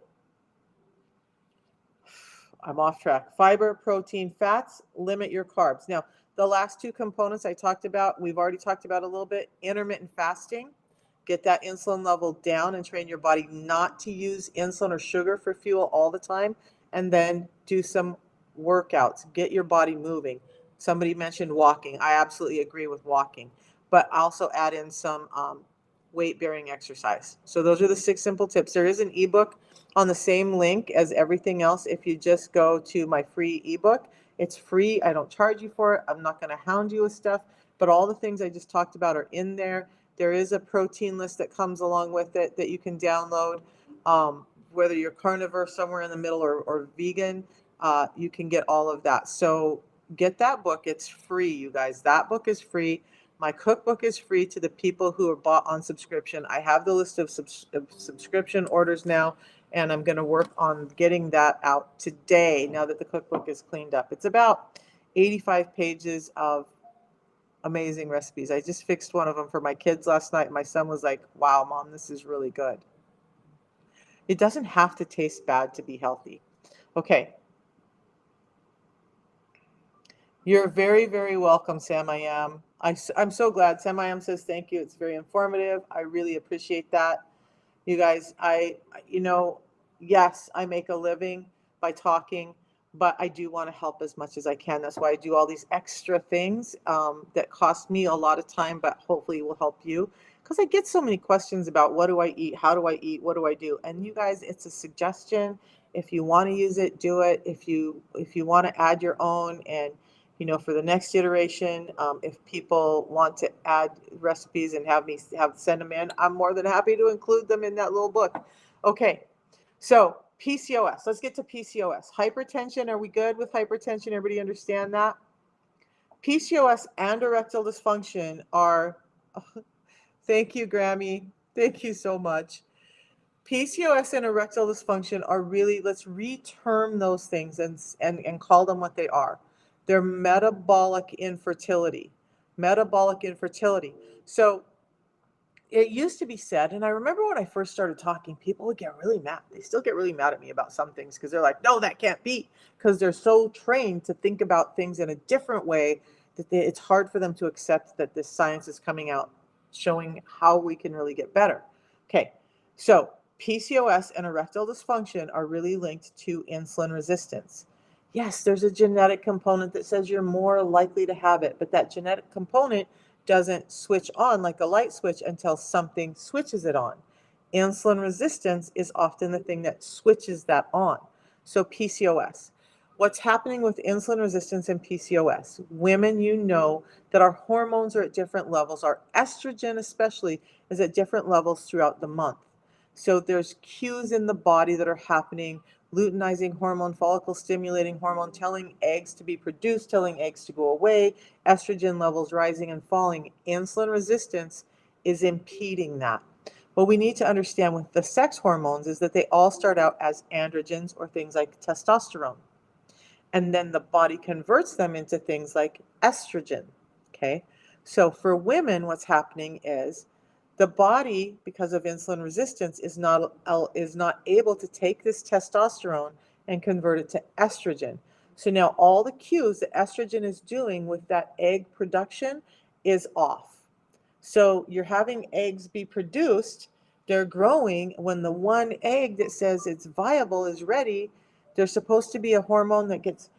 I'm off track. Fiber, protein, fats, limit your carbs. Now, the last two components I talked about, we've already talked about a little bit. Intermittent fasting, get that insulin level down and train your body not to use insulin or sugar for fuel all the time. And then do some workouts, get your body moving. Somebody mentioned walking. I absolutely agree with walking, but also add in some weight bearing exercise. So those are the 6 simple tips. There is an ebook on the same link as everything else. If you just go to my free ebook, it's free. I don't charge you for it. I'm not going to hound you with stuff, but all the things I just talked about are in there. There is a protein list that comes along with it that you can download. Whether you're carnivore, somewhere in the middle, or vegan, you can get all of that. So get that book. It's free, you guys. That book is free. My cookbook is free to the people who are bought on subscription. I have the list of subscription orders now, and I'm going to work on getting that out today now that the cookbook is cleaned up. It's about 85 pages of amazing recipes. I just fixed one of them for my kids last night. My son was like, wow, Mom, this is really good. It doesn't have to taste bad to be healthy. Okay. You're very, very welcome, Sam I Am. I'm so glad. Sam I Am says thank you. It's very informative. I really appreciate that. You guys, you know, yes, I make a living by talking, but I do want to help as much as I can. That's why I do all these extra things that cost me a lot of time, but hopefully will help you. Because I get so many questions about what do I eat? How do I eat? What do I do? And you guys, it's a suggestion. If you want to use it, do it. If you want to add your own, and for the next iteration, if people want to add recipes and have me send them in, I'm more than happy to include them in that little book. Okay, so PCOS. Let's get to PCOS. Hypertension. Are we good with hypertension? Everybody understand that? PCOS and erectile dysfunction are. Thank you, Grammy. Thank you so much. PCOS and erectile dysfunction are really, let's reterm those things and call them what they are. They're metabolic infertility. Metabolic infertility. So it used to be said, and I remember when I first started talking, people would get really mad. They still get really mad at me about some things because they're like, no, that can't be, because they're so trained to think about things in a different way that it's hard for them to accept that this science is coming out showing how we can really get better. Okay, so PCOS and erectile dysfunction are really linked to insulin resistance. Yes, there's a genetic component that says you're more likely to have it, but that genetic component doesn't switch on like a light switch until something switches it on. Insulin resistance is often the thing that switches that on. So PCOS. What's happening with insulin resistance and PCOS? Women, that our hormones are at different levels. Our estrogen especially is at different levels throughout the month. So there's cues in the body that are happening. Luteinizing hormone, follicle stimulating hormone, telling eggs to be produced, telling eggs to go away, estrogen levels rising and falling. Insulin resistance is impeding that. What we need to understand with the sex hormones is that they all start out as androgens, or things like testosterone. And then the body converts them into things like estrogen. Okay. So for women, what's happening is the body, because of insulin resistance, is not able to take this testosterone and convert it to estrogen. So now all the cues that estrogen is doing with that egg production is off. So you're having eggs be produced, they're growing. When the one egg that says it's viable is ready, there's supposed to be a hormone that gets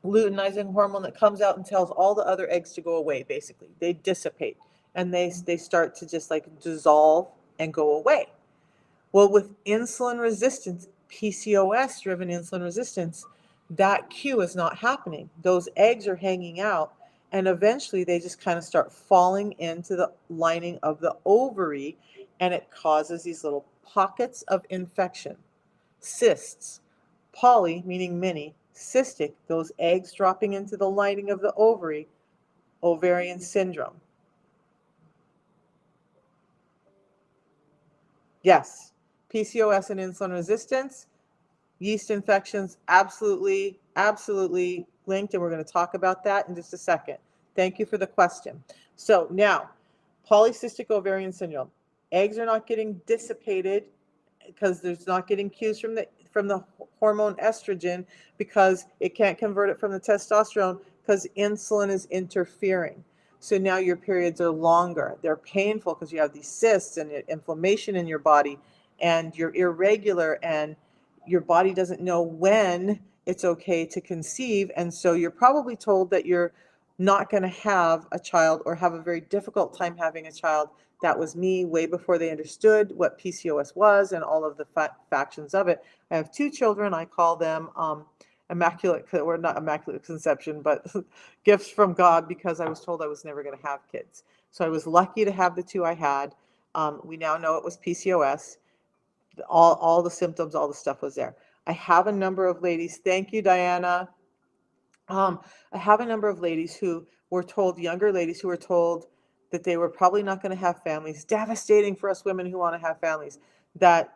luteinizing hormone that comes out and tells all the other eggs to go away. Basically, they dissipate and they start to just like dissolve and go away. Well, with insulin resistance, PCOS driven insulin resistance, that cue is not happening. Those eggs are hanging out, and eventually they just kind of start falling into the lining of the ovary, and it causes these little pockets of infection, cysts. Poly, meaning many, cystic, those eggs dropping into the lining of the ovary, ovarian syndrome. Yes, PCOS and insulin resistance. Yeast infections, absolutely, absolutely linked, and we're going to talk about that in just a second. Thank you for the question. So now, polycystic ovarian syndrome. Eggs are not getting dissipated because there's not getting cues from the hormone estrogen, because it can't convert it from the testosterone because insulin is interfering. So now your periods are longer. They're painful because you have these cysts and inflammation in your body, and you're irregular, and your body doesn't know when it's okay to conceive. And so you're probably told that you're not going to have a child or have a very difficult time having a child. That was me way before they understood what PCOS was and all of the factions of it. I have 2 children. I call them immaculate, or not immaculate conception, but gifts from God, because I was told I was never going to have kids. So I was lucky to have the 2 I had. We now know it was PCOS. All the symptoms, all the stuff was there. I have a number of ladies. Thank you, Diana. I have a number of ladies who were told, younger ladies who were told that they were probably not going to have families. Devastating for us women who want to have families. That,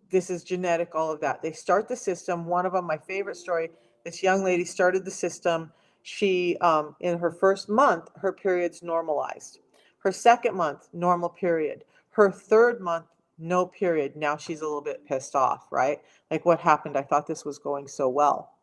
this is genetic, all of that. They start the system. One of them, my favorite story, this young lady started the system. She, in her first month, her periods normalized. Her second month, normal period. Her third month, no period. Now she's a little bit pissed off, right? Like, what happened? I thought this was going so well.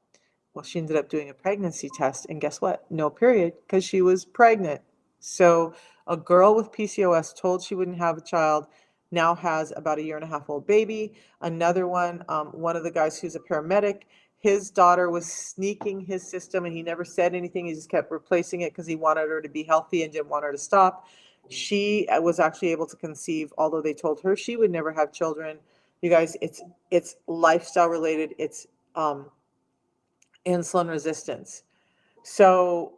Well, she ended up doing a pregnancy test, and guess what? No period, because she was pregnant. So a girl with PCOS, told she wouldn't have a child, now has about a 1.5-year-old baby. Another one of the guys who's a paramedic, his daughter was sneaking his system, and he never said anything. He just kept replacing it because he wanted her to be healthy and didn't want her to stop. She was actually able to conceive, although they told her she would never have children. You guys, it's lifestyle related. It's insulin resistance. So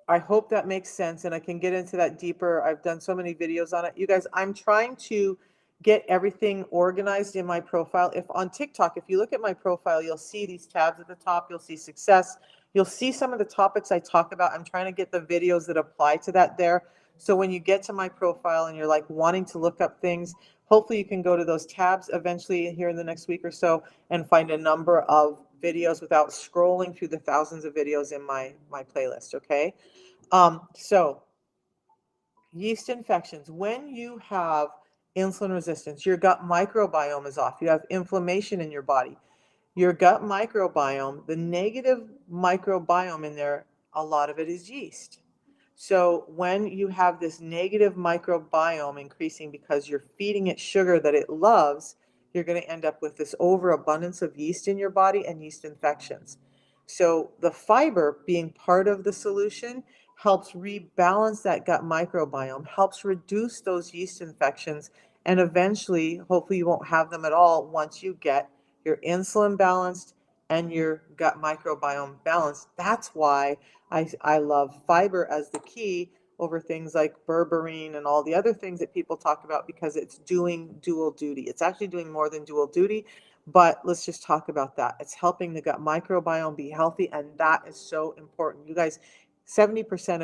I hope that makes sense, and I can get into that deeper. I've done so many videos on it. You guys, I'm trying to get everything organized in my profile. If on TikTok, if you look at my profile, you'll see these tabs at the top. You'll see success. You'll see some of the topics I talk about. I'm trying to get the videos that apply to that there. So when you get to my profile and you're like wanting to look up things, hopefully you can go to those tabs eventually here in the next week or so and find a number of videos without scrolling through the thousands of videos in my playlist, okay? So yeast infections, when you have insulin resistance, your gut microbiome is off. You have inflammation in your body. Your gut microbiome, the negative microbiome in there, a lot of it is yeast. So when you have this negative microbiome increasing because you're feeding it sugar that it loves, you're going to end up with this overabundance of yeast in your body and yeast infections. So the fiber, being part of the solution, helps rebalance that gut microbiome, helps reduce those yeast infections, and eventually, hopefully you won't have them at all once you get your insulin balanced and your gut microbiome balanced. That's why I love fiber as the key over things like berberine and all the other things that people talk about, because it's doing dual duty. It's actually doing more than dual duty, but let's just talk about that. It's helping the gut microbiome be healthy, and that is so important. You guys, 70%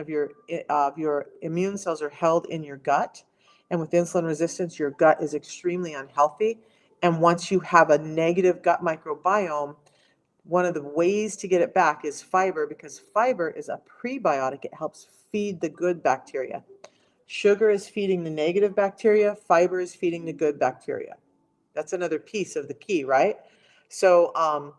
of your immune cells are held in your gut, and with insulin resistance, your gut is extremely unhealthy. And once you have a negative gut microbiome, one of the ways to get it back is fiber, because fiber is a prebiotic. It helps feed the good bacteria. Sugar is feeding the negative bacteria. Fiber is feeding the good bacteria. That's another piece of the key, right? So,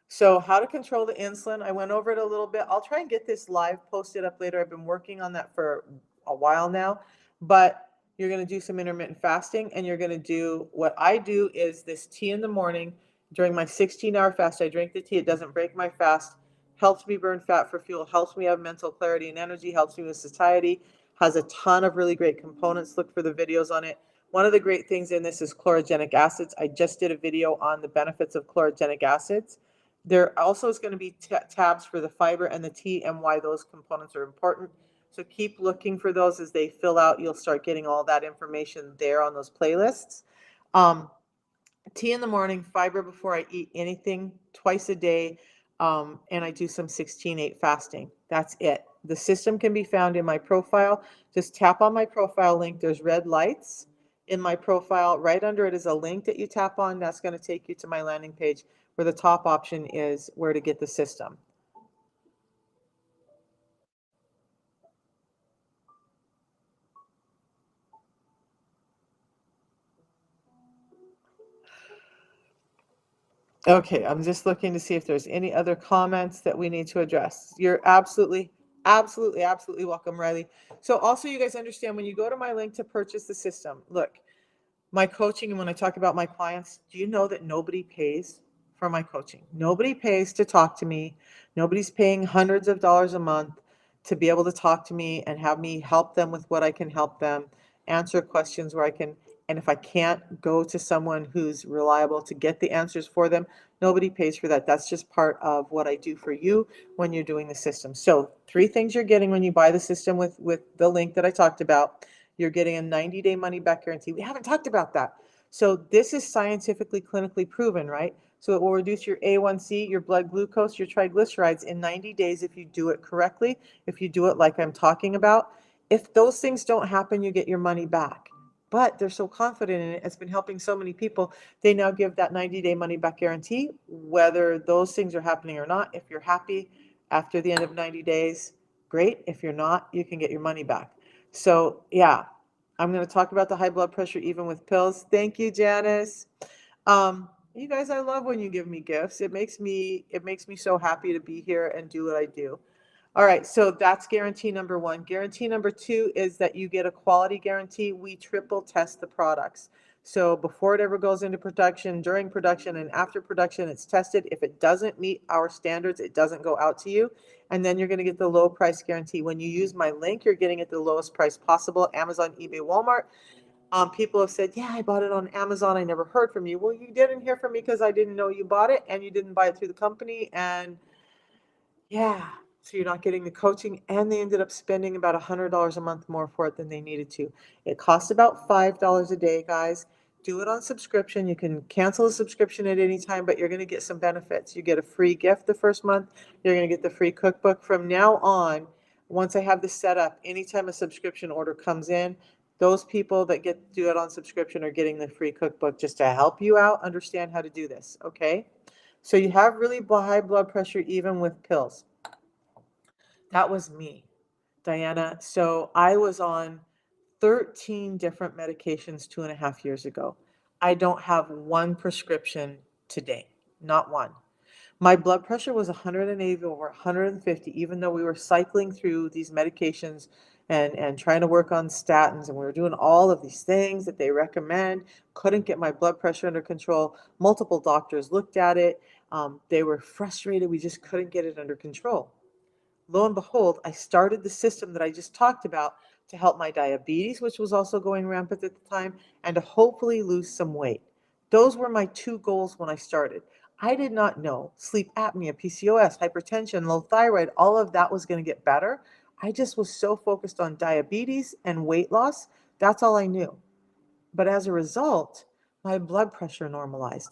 so how to control the insulin. I went over it a little bit. I'll try and get this live posted up later. I've been working on that for a while now. But you're going to do some intermittent fasting, and you're going to do what I do is this tea in the morning during my 16-hour fast. I drink the tea. It doesn't break my fast, helps me burn fat for fuel, helps me have mental clarity and energy, helps me with satiety, has a ton of really great components. Look for the videos on it. One of the great things in this is chlorogenic acids. I just did a video on the benefits of chlorogenic acids. There also is going to be tabs for the fiber and the tea and why those components are important. So keep looking for those as they fill out. You'll start getting all that information there on those playlists. Um, Tea in the morning, fiber before I eat anything, twice a day, and I do some 16/8 fasting. That's it. The system can be found in my profile. Just tap on my profile link. There's red lights in my profile. Right under it is a link that you tap on. That's going to take you to my landing page where the top option is where to get the system. Okay, I'm just looking to see if there's any other comments that we need to address. You're absolutely, absolutely, absolutely welcome, Riley. So also you guys understand when you go to my link to purchase the system, look, my coaching, and when I talk about my clients, do you know that nobody pays for my coaching? Nobody pays to talk to me. Nobody's paying hundreds of dollars a month to be able to talk to me and have me help them with what I can help them, answer questions where I can. And if I can't go to someone who's reliable to get the answers for them, nobody pays for that. That's just part of what I do for you when you're doing the system. So, three things you're getting when you buy the system with the link that I talked about. You're getting a 90-day money back guarantee. We haven't talked about that. So this is scientifically, clinically proven, right? So it will reduce your A1C, your blood glucose, your triglycerides in 90 days if you do it correctly, if you do it like I'm talking about. If those things don't happen, you get your money back. But they're so confident in it. It's been helping so many people. They now give that 90-day money back guarantee, whether those things are happening or not. If you're happy after the end of 90 days, great. If you're not, you can get your money back. So yeah, I'm going to talk about the high blood pressure even with pills. Thank you, Janice. You guys, I love when you give me gifts. It makes me so happy to be here and do what I do. All right, so that's guarantee number one. Guarantee number two is that you get a quality guarantee. We triple test the products. So before it ever goes into production, during production, and after production, it's tested. If it doesn't meet our standards, it doesn't go out to you. And then you're going to get the low price guarantee. When you use my link, you're getting it the lowest price possible. Amazon, eBay, Walmart. People have said, yeah, I bought it on Amazon. I never heard from you. Well, you didn't hear from me because I didn't know you bought it and you didn't buy it through the company. And yeah. So you're not getting the coaching, and they ended up spending about $100 a month more for it than they needed to. It costs about $5 a day, guys. Do it on subscription. You can cancel a subscription at any time, but you're going to get some benefits. You get a free gift the first month. You're going to get the free cookbook. From now on, once I have this set up, anytime a subscription order comes in, those people that do it on subscription are getting the free cookbook just to help you out understand how to do this. Okay. So you have really high blood pressure even with pills. That was me, Diana. So I was on 13 different medications 2.5 years ago. I don't have one prescription today, not one. My blood pressure was 180 over 150, even though we were cycling through these medications and trying to work on statins, and we were doing all of these things that they recommend. Couldn't get my blood pressure under control. Multiple doctors looked at it. They were frustrated. We just couldn't get it under control. Lo and behold, I started the system that I just talked about to help my diabetes, which was also going rampant at the time, and to hopefully lose some weight. Those were my two goals when I started. I did not know sleep apnea, PCOS, hypertension, low thyroid, all of that was going to get better. I just was so focused on diabetes and weight loss. That's all I knew. But as a result, my blood pressure normalized.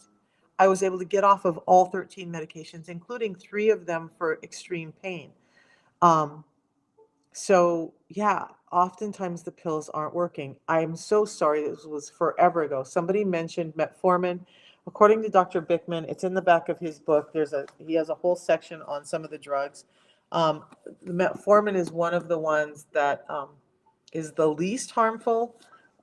I was able to get off of all 13 medications, including three of them for extreme pain. Um, so yeah, oftentimes the pills aren't working. I'm so sorry. This was forever ago. Somebody mentioned metformin. According to Dr. Bickman, it's in the back of his book. He has a whole section on some of the drugs. Um, the metformin is one of the ones that is the least harmful,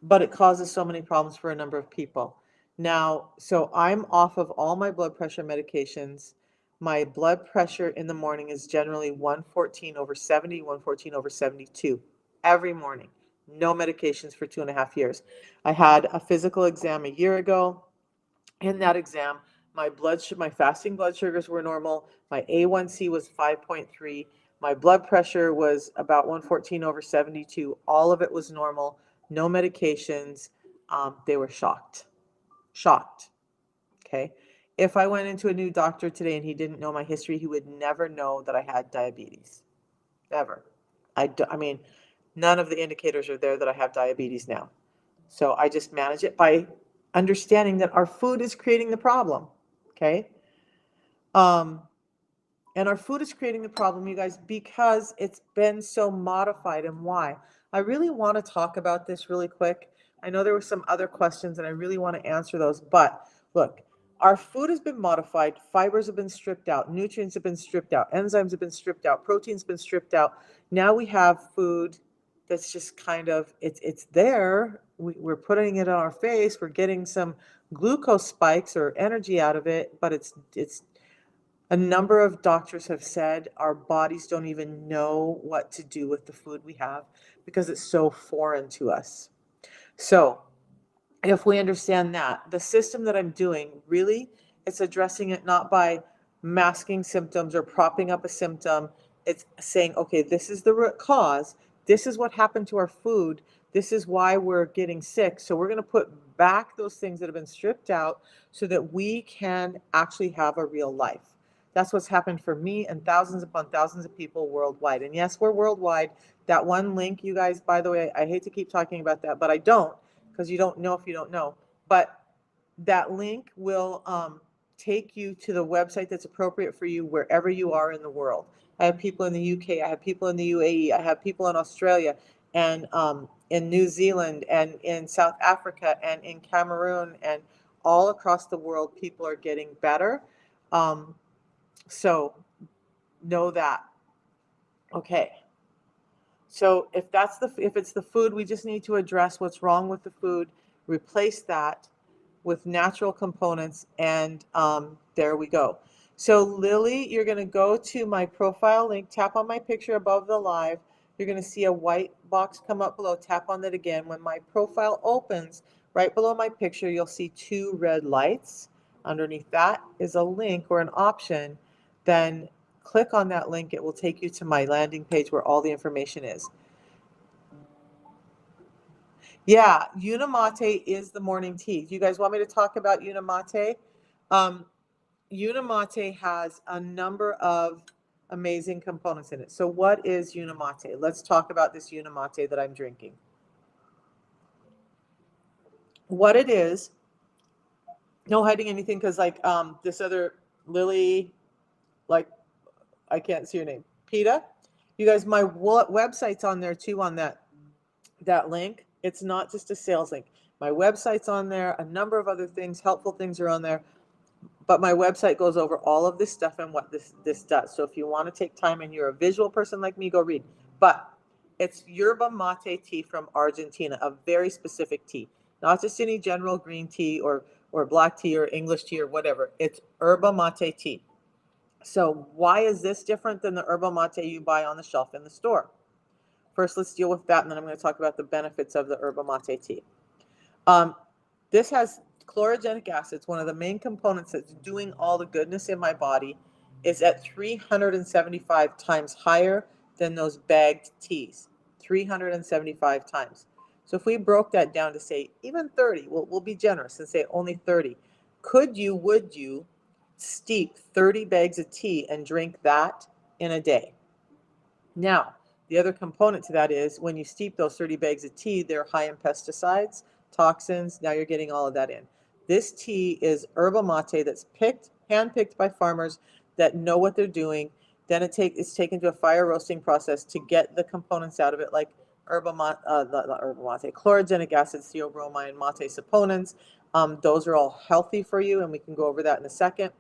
but it causes so many problems for a number of people. Now, so I'm off of all my blood pressure medications. My blood pressure in the morning is generally 114 over 70, 114 over 72 every morning. no medications for 2.5 years. I had a physical exam a year ago. In that exam, my fasting blood sugars were normal. My A1C was 5.3. My blood pressure was about 114 over 72. All of it was normal. No medications. They were shocked. Shocked. Okay. If I went into a new doctor today and he didn't know my history, he would never know that I had diabetes. Ever. I mean, none of the indicators are there that I have diabetes now. So I just manage it by understanding that our food is creating the problem. Okay. And our food is creating the problem, you guys, because it's been so modified. And why? I really want to talk about this really quick. I know there were some other questions and I really want to answer those. But look, our food has been modified. Fibers have been stripped out. Nutrients have been stripped out. Enzymes have been stripped out. Protein's been stripped out. Now we have food that's just kind of, it's there. We're putting it on our face. We're getting some glucose spikes or energy out of it, but it's a number of doctors have said our bodies don't even know what to do with the food we have because it's so foreign to us. So if we understand that, the system that I'm doing, really, it's addressing it not by masking symptoms or propping up a symptom. It's saying, okay, this is the root cause. This is what happened to our food. This is why we're getting sick. So we're going to put back those things that have been stripped out so that we can actually have a real life. That's what's happened for me and thousands upon thousands of people worldwide. And yes, we're worldwide. That one link, you guys, by the way, I hate to keep talking about that, but I don't, because you don't know if you don't know. But that link will take you to the website that's appropriate for you wherever you are in the world. I have people in the UK, I have people in the UAE, I have people in Australia and in New Zealand and in South Africa and in Cameroon and all across the world, people are getting better. So know that. Okay. So if it's the food, we just need to address what's wrong with the food, replace that with natural components, and there we go. So Lily, you're going to go to my profile link, tap on my picture above the live. You're going to see a white box come up below. Tap on that again. When my profile opens, right below my picture, you'll see 2 red lights. Underneath that is a link or an option. Then click on that link. It will take you to my landing page where all the information is. Yeah, Unimate is the morning tea. You guys want me to talk about Unimate? Unimate has a number of amazing components in it. So what is Unimate? Let's talk about this Unimate that I'm drinking. What it is, no hiding anything, because like this other Lily, like I can't see your name, PETA. You guys, my website's on there too on that link. It's not just a sales link. My website's on there. A number of other things, helpful things are on there. But my website goes over all of this stuff and what this does. So if you want to take time and you're a visual person like me, go read. But it's yerba mate tea from Argentina, a very specific tea. Not just any general green tea or black tea or English tea or whatever. It's yerba mate tea. So why is this different than the yerba mate you buy on the shelf in the store? First, let's deal with that, and then I'm going to talk about the benefits of the yerba mate tea. This has chlorogenic acid. It's one of the main components that's doing all the goodness in my body. Is at 375 times higher than those bagged teas. 375 times. So if we broke that down to say even 30, we'll be generous and say only 30. Would you steep 30 bags of tea and drink that in a day? Now, the other component to that is when you steep those 30 bags of tea, they're high in pesticides, toxins. Now you're getting all of that in. This tea is yerba mate that's hand-picked by farmers that know what they're doing. Then it's taken to a fire roasting process to get the components out of it, like chlorogenic acid, theobromine, mate saponins. Those are all healthy for you, and we can go over that in a second.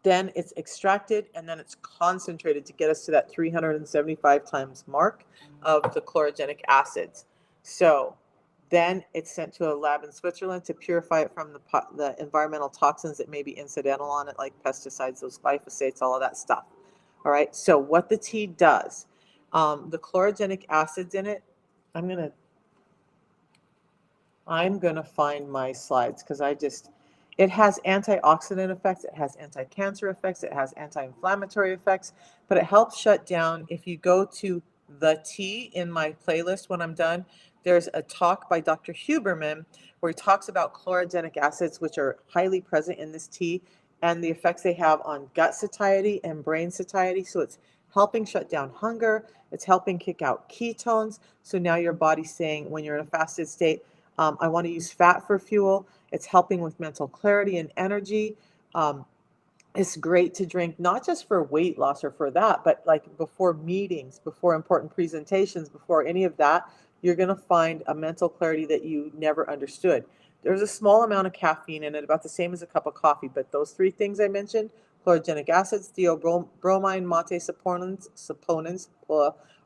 Then it's extracted and then it's concentrated to get us to that 375 times mark of the chlorogenic acids. So then it's sent to a lab in Switzerland to purify it from the environmental toxins that may be incidental on it, like pesticides, those glyphosates, all of that stuff. All right. So what the tea does, The chlorogenic acids in it, I'm gonna find my slides because it has antioxidant effects, it has anti-cancer effects, it has anti-inflammatory effects, but it helps shut down. If you go to the T in my playlist when I'm done, there's a talk by Dr. Huberman where he talks about chlorogenic acids, which are highly present in this tea, and the effects they have on gut satiety and brain satiety. So it's helping shut down hunger, it's helping kick out ketones. So now your body's saying, when you're in a fasted state, I want to use fat for fuel. It's helping with mental clarity and energy. Um, it's great to drink, not just for weight loss or for that, but like before meetings, before important presentations, before any of that, you're going to find a mental clarity that you never understood. There's a small amount of caffeine in it, about the same as a cup of coffee, but those three things I mentioned, chlorogenic acids, theobromine, mate saponins,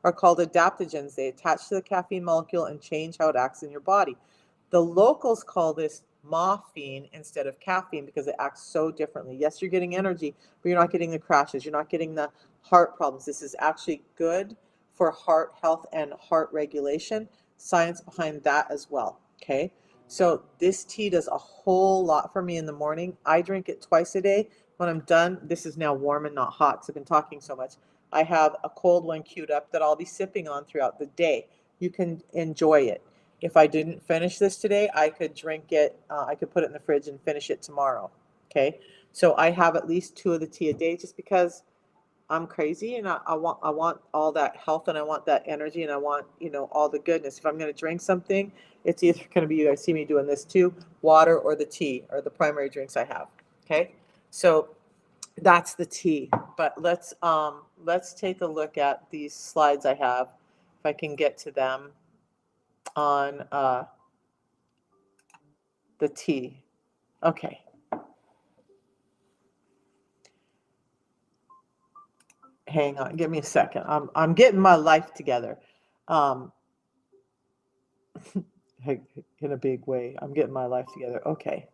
are called adaptogens. They attach to the caffeine molecule and change how it acts in your body. The locals call this morphine instead of caffeine because it acts so differently. Yes, you're getting energy, but you're not getting the crashes. You're not getting the heart problems. This is actually good for heart health and heart regulation. Science behind that as well. Okay. So this tea does a whole lot for me in the morning. I drink it twice a day. When I'm done, this is now warm and not hot because I've been talking so much. I have a cold one queued up that I'll be sipping on throughout the day. You can enjoy it. If I didn't finish this today, I could drink it, I could put it in the fridge and finish it tomorrow. Okay. So I have at least 2 of the tea a day just because I'm crazy and I want all that health and I want that energy and I want, all the goodness. If I'm going to drink something, it's either going to be, you guys see me doing this too, water or the tea are the primary drinks I have. Okay. So that's the tea. But let's take a look at these slides I have, if I can get to them on the tea. Okay. Hang on. Give me a second. I'm getting my life together. Um, in a big way. I'm getting my life together. Okay.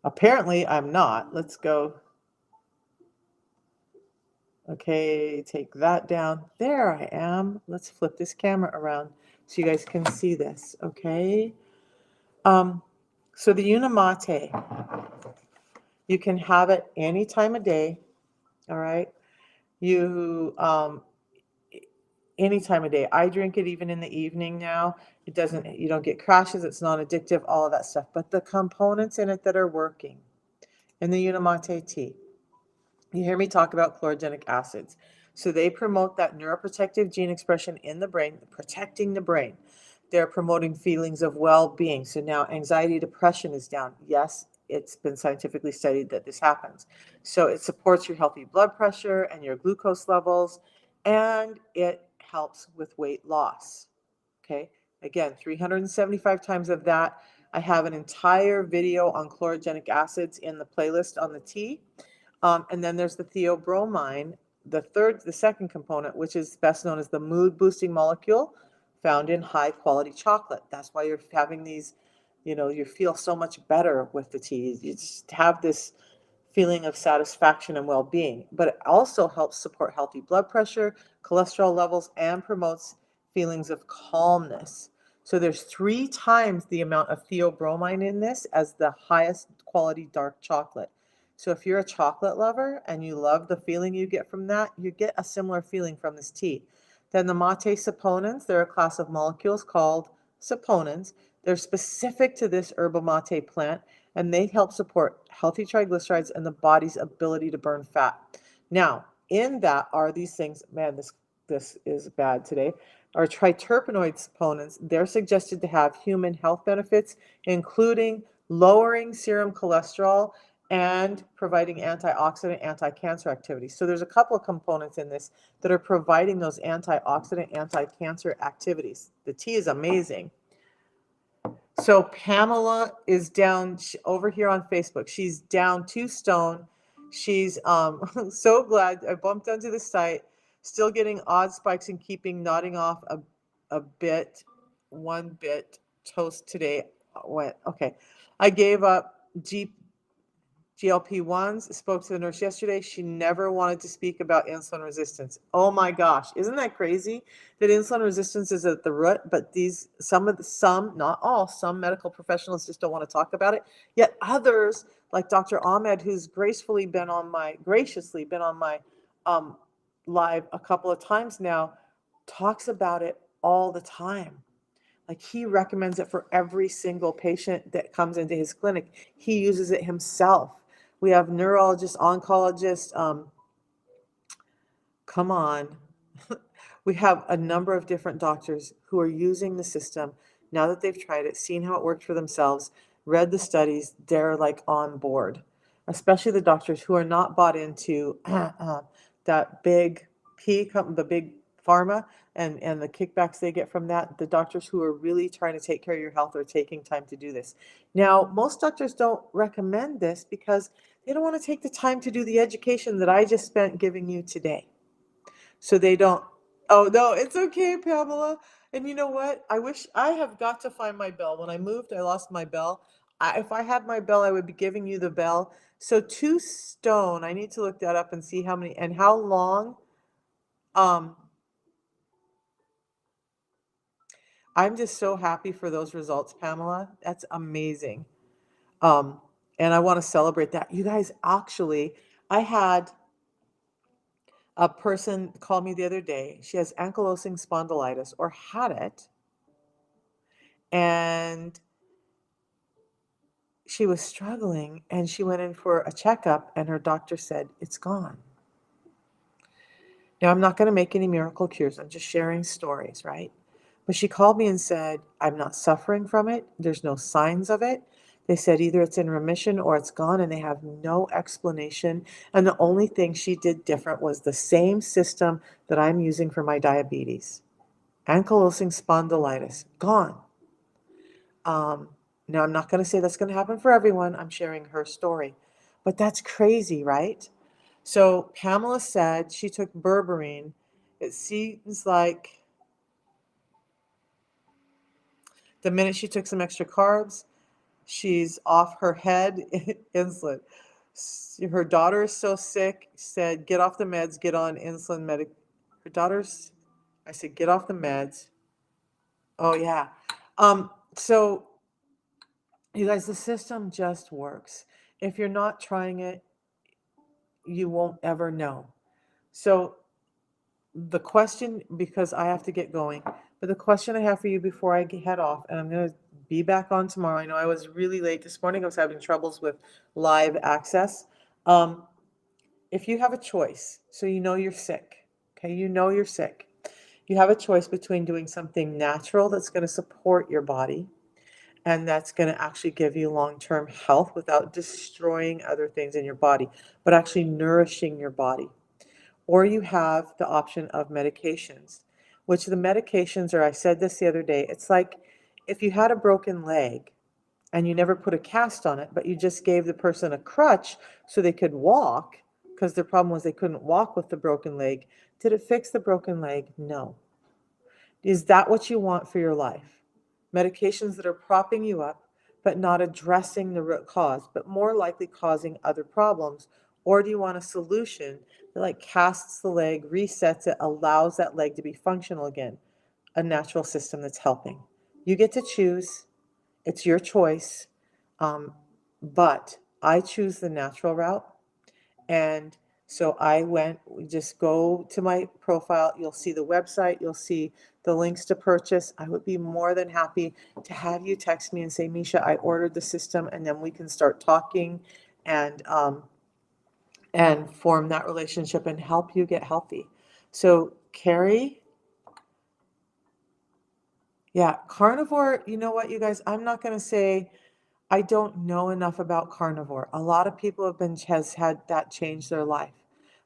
Apparently I'm not. Let's go. Okay, take that down. There I am. Let's flip this camera around so you guys can see this. Okay. So the Unimate, you can have it any time of day. All right. You any time of day. I drink it even in the evening now. You don't get crashes, it's non-addictive, all of that stuff. But the components in it that are working in the Unimate tea, you hear me talk about chlorogenic acids. So they promote that neuroprotective gene expression in the brain, protecting the brain. They're promoting feelings of well-being. So now anxiety, depression is down. Yes, it's been scientifically studied that this happens. So it supports your healthy blood pressure and your glucose levels, and it helps with weight loss. Okay, again, 375 times of that. I have an entire video on chlorogenic acids in the playlist on the tea. And then there's the theobromine, the second component, which is best known as the mood boosting molecule found in high quality chocolate. That's why you're having these, you feel so much better with the tea. You just have this feeling of satisfaction and well-being, but it also helps support healthy blood pressure, cholesterol levels, and promotes feelings of calmness. So there's 3 times the amount of theobromine in this as the highest quality dark chocolate. So if you're a chocolate lover and you love the feeling you get from that, you get a similar feeling from this tea. Then the mate saponins, they're a class of molecules called saponins. They're specific to this yerba mate plant, and they help support healthy triglycerides and the body's ability to burn fat. Now, in that are these things, man, this is bad today, are triterpenoid saponins. They're suggested to have human health benefits, including lowering serum cholesterol and providing antioxidant, anti-cancer activity. So there's a couple of components in this that are providing those antioxidant, anti-cancer activities. The tea is amazing. So Pamela is down over here on Facebook. She's down 2 stone. She's so glad I bumped onto the site. Still getting odd spikes and keeping nodding off a bit, 1 bit toast today. Went okay. I gave up GLP-1s. Spoke to the nurse yesterday. She never wanted to speak about insulin resistance. Oh my gosh, isn't that crazy that insulin resistance is at the root, but some, not all, some medical professionals just don't want to talk about it. Yet others, like Dr. Ahmed, who's graciously been on my um, live a couple of times now, talks about it all the time. Like he recommends it for every single patient that comes into his clinic. He uses it himself. We have neurologists, oncologists. Come on. We have a number of different doctors who are using the system now that they've tried it, seen how it worked for themselves, read the studies. They're like on board, especially the doctors who are not bought into that big the big pharma and the kickbacks they get from that. The doctors who are really trying to take care of your health are taking time to do this. Now, most doctors don't recommend this because they don't want to take the time to do the education that I just spent giving you today. So they don't. Oh, no, it's okay, Pamela. And you know what? I wish I have got to find my bell. When I moved, I lost my bell. If I had my bell, I would be giving you the bell. So 2 stone, I need to look that up and see how many and how long. Um, I'm just so happy for those results, Pamela. That's amazing. Um, and I want to celebrate that. You guys, actually, I had a person call me the other day. She has ankylosing spondylitis or had it, and she was struggling and she went in for a checkup and her doctor said it's gone. Now, I'm not going to make any miracle cures. I'm just sharing stories, right? But she called me and said, I'm not suffering from it. There's no signs of it. They said either it's in remission or it's gone, and they have no explanation. And the only thing she did different was the same system that I'm using for my diabetes. Ankylosing spondylitis, gone. Um, Now, I'm not going to say that's going to happen for everyone. I'm sharing her story. But that's crazy, right? So Pamela said she took berberine. It seems like the minute she took some extra carbs, she's off her head insulin. Her daughter is so sick, said, get off the meds, get on insulin medic. Her daughter's, I said, get off the meds. Oh, yeah. So you guys, the system just works. If you're not trying it, you won't ever know. So the question, because I have to get going, but the question I have for you before I head off, and I'm going to be back on tomorrow. I know I was really late this morning. I was having troubles with live access. Um, if you have a choice, so you know you're sick, okay, you know you're sick. You have a choice between doing something natural that's going to support your body and that's going to actually give you long-term health without destroying other things in your body, but actually nourishing your body. Or you have the option of medications, which the medications are, I said this the other day, it's like if you had a broken leg and you never put a cast on it, but you just gave the person a crutch so they could walk, because their problem was they couldn't walk with the broken leg. Did it fix the broken leg? No. Is that what you want for your life? Medications that are propping you up, but not addressing the root cause, but more likely causing other problems? Or do you want a solution that like casts the leg, resets it, allows that leg to be functional again? A natural system that's helping. You get to choose. It's your choice. But I choose the natural route. And so just go to my profile. You'll see the website. You'll see the links to purchase. I would be more than happy to have you text me and say, Misha, I ordered the system, and then we can start talking and form that relationship and help you get healthy. So Carrie, yeah, carnivore, you know what, you guys, I'm not going to say I don't know enough about carnivore. A lot of people has had that change their life,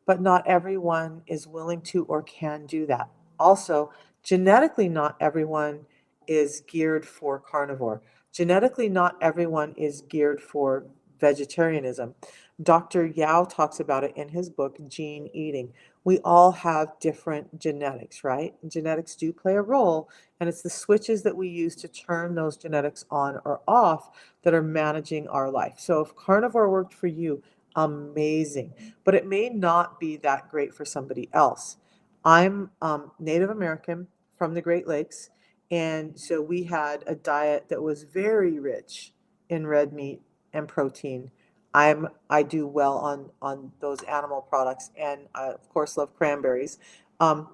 but not everyone is willing to or can do that. Also, genetically, not everyone is geared for carnivore. Genetically, not everyone is geared for vegetarianism. Dr. Yao talks about it in his book, Gene Eating. we all have different genetics, right? And genetics do play a role, and it's the switches that we use to turn those genetics on or off that are managing our life. So if carnivore worked for you, amazing, but it may not be that great for somebody else. I'm Native American from the Great Lakes, and so we had a diet that was very rich in red meat and protein. I do well on those animal products, and I of course love cranberries. Um,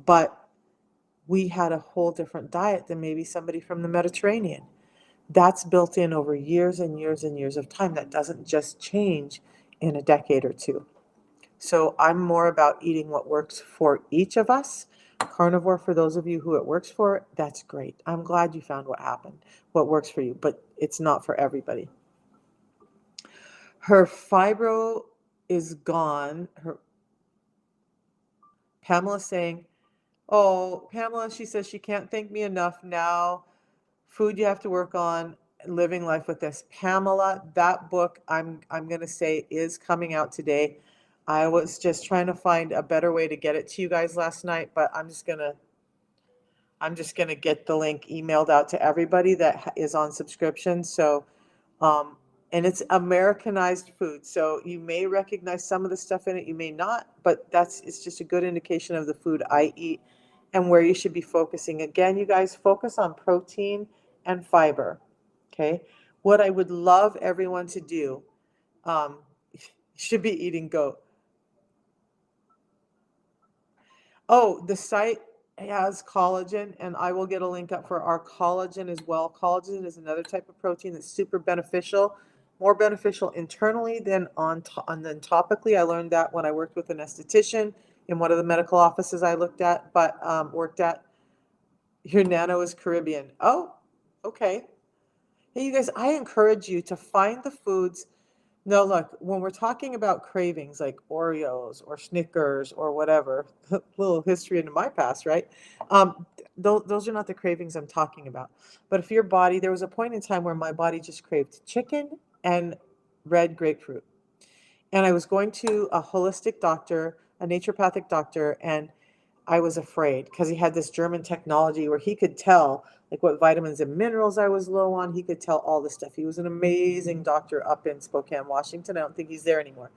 but we had a whole different diet than maybe somebody from the Mediterranean. That's built in over years and years and years of time. That doesn't just change in a decade or two. So I'm more about eating what works for each of us. Carnivore, for those of you who it works for, that's great. I'm glad you found what works for you, but it's not for everybody. Her fibro is gone. Her Pamela saying, "Oh, Pamela, she says she can't thank me enough. Now, food you have to work on, living life with this." Pamela, that book I'm going to say is coming out today. I was just trying to find a better way to get it to you guys last night, but I'm just gonna get the link emailed out to everybody that is on subscription. So, um, and it's Americanized food. So you may recognize some of the stuff in it, you may not, but it's just a good indication of the food I eat and where you should be focusing. Again, you guys focus on protein and fiber. Okay. What I would love everyone to do, um, should be eating goat. Oh, the site has collagen, and I will get a link up for our collagen as well. Collagen is another type of protein that's super beneficial, more beneficial internally than than topically. I learned that when I worked with an esthetician in one of the medical offices I looked at, but worked at. Your nano is Caribbean. Oh, okay. Hey, you guys, I encourage you to find the foods. No, look, when we're talking about cravings like Oreos or Snickers or whatever, little history into my past, right? Those are not the cravings I'm talking about. But if your body, there was a point in time where my body just craved chicken and red grapefruit. And I was going to a holistic doctor, a naturopathic doctor, and I was afraid because he had this German technology where he could tell like what vitamins and minerals I was low on. He could tell all this stuff. He was an amazing doctor up in Spokane, Washington. I don't think he's there anymore.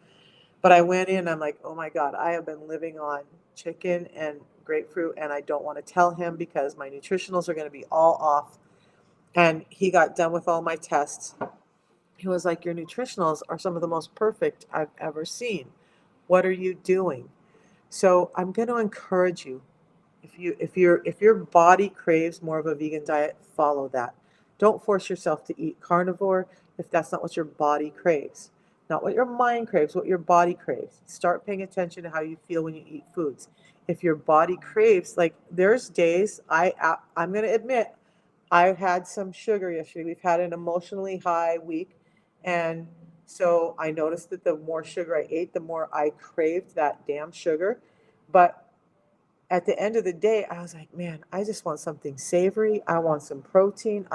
But I went in, I'm like, oh my God, I have been living on chicken and grapefruit, and I don't want to tell him because my nutritionals are going to be all off. And he got done with all my tests. He was like, your nutritionals are some of the most perfect I've ever seen. What are you doing? So I'm going to encourage you, if your body craves more of a vegan diet, follow that. Don't force yourself to eat carnivore if that's not what your body craves. Not what your mind craves, what your body craves. Start paying attention to how you feel when you eat foods. If your body craves, like there's days I'm going to admit I had some sugar yesterday. We've had an emotionally high week, and so I noticed that the more sugar I ate, the more I craved that damn sugar. But at the end of the day, I was like, man, I just want something savory. I want some protein.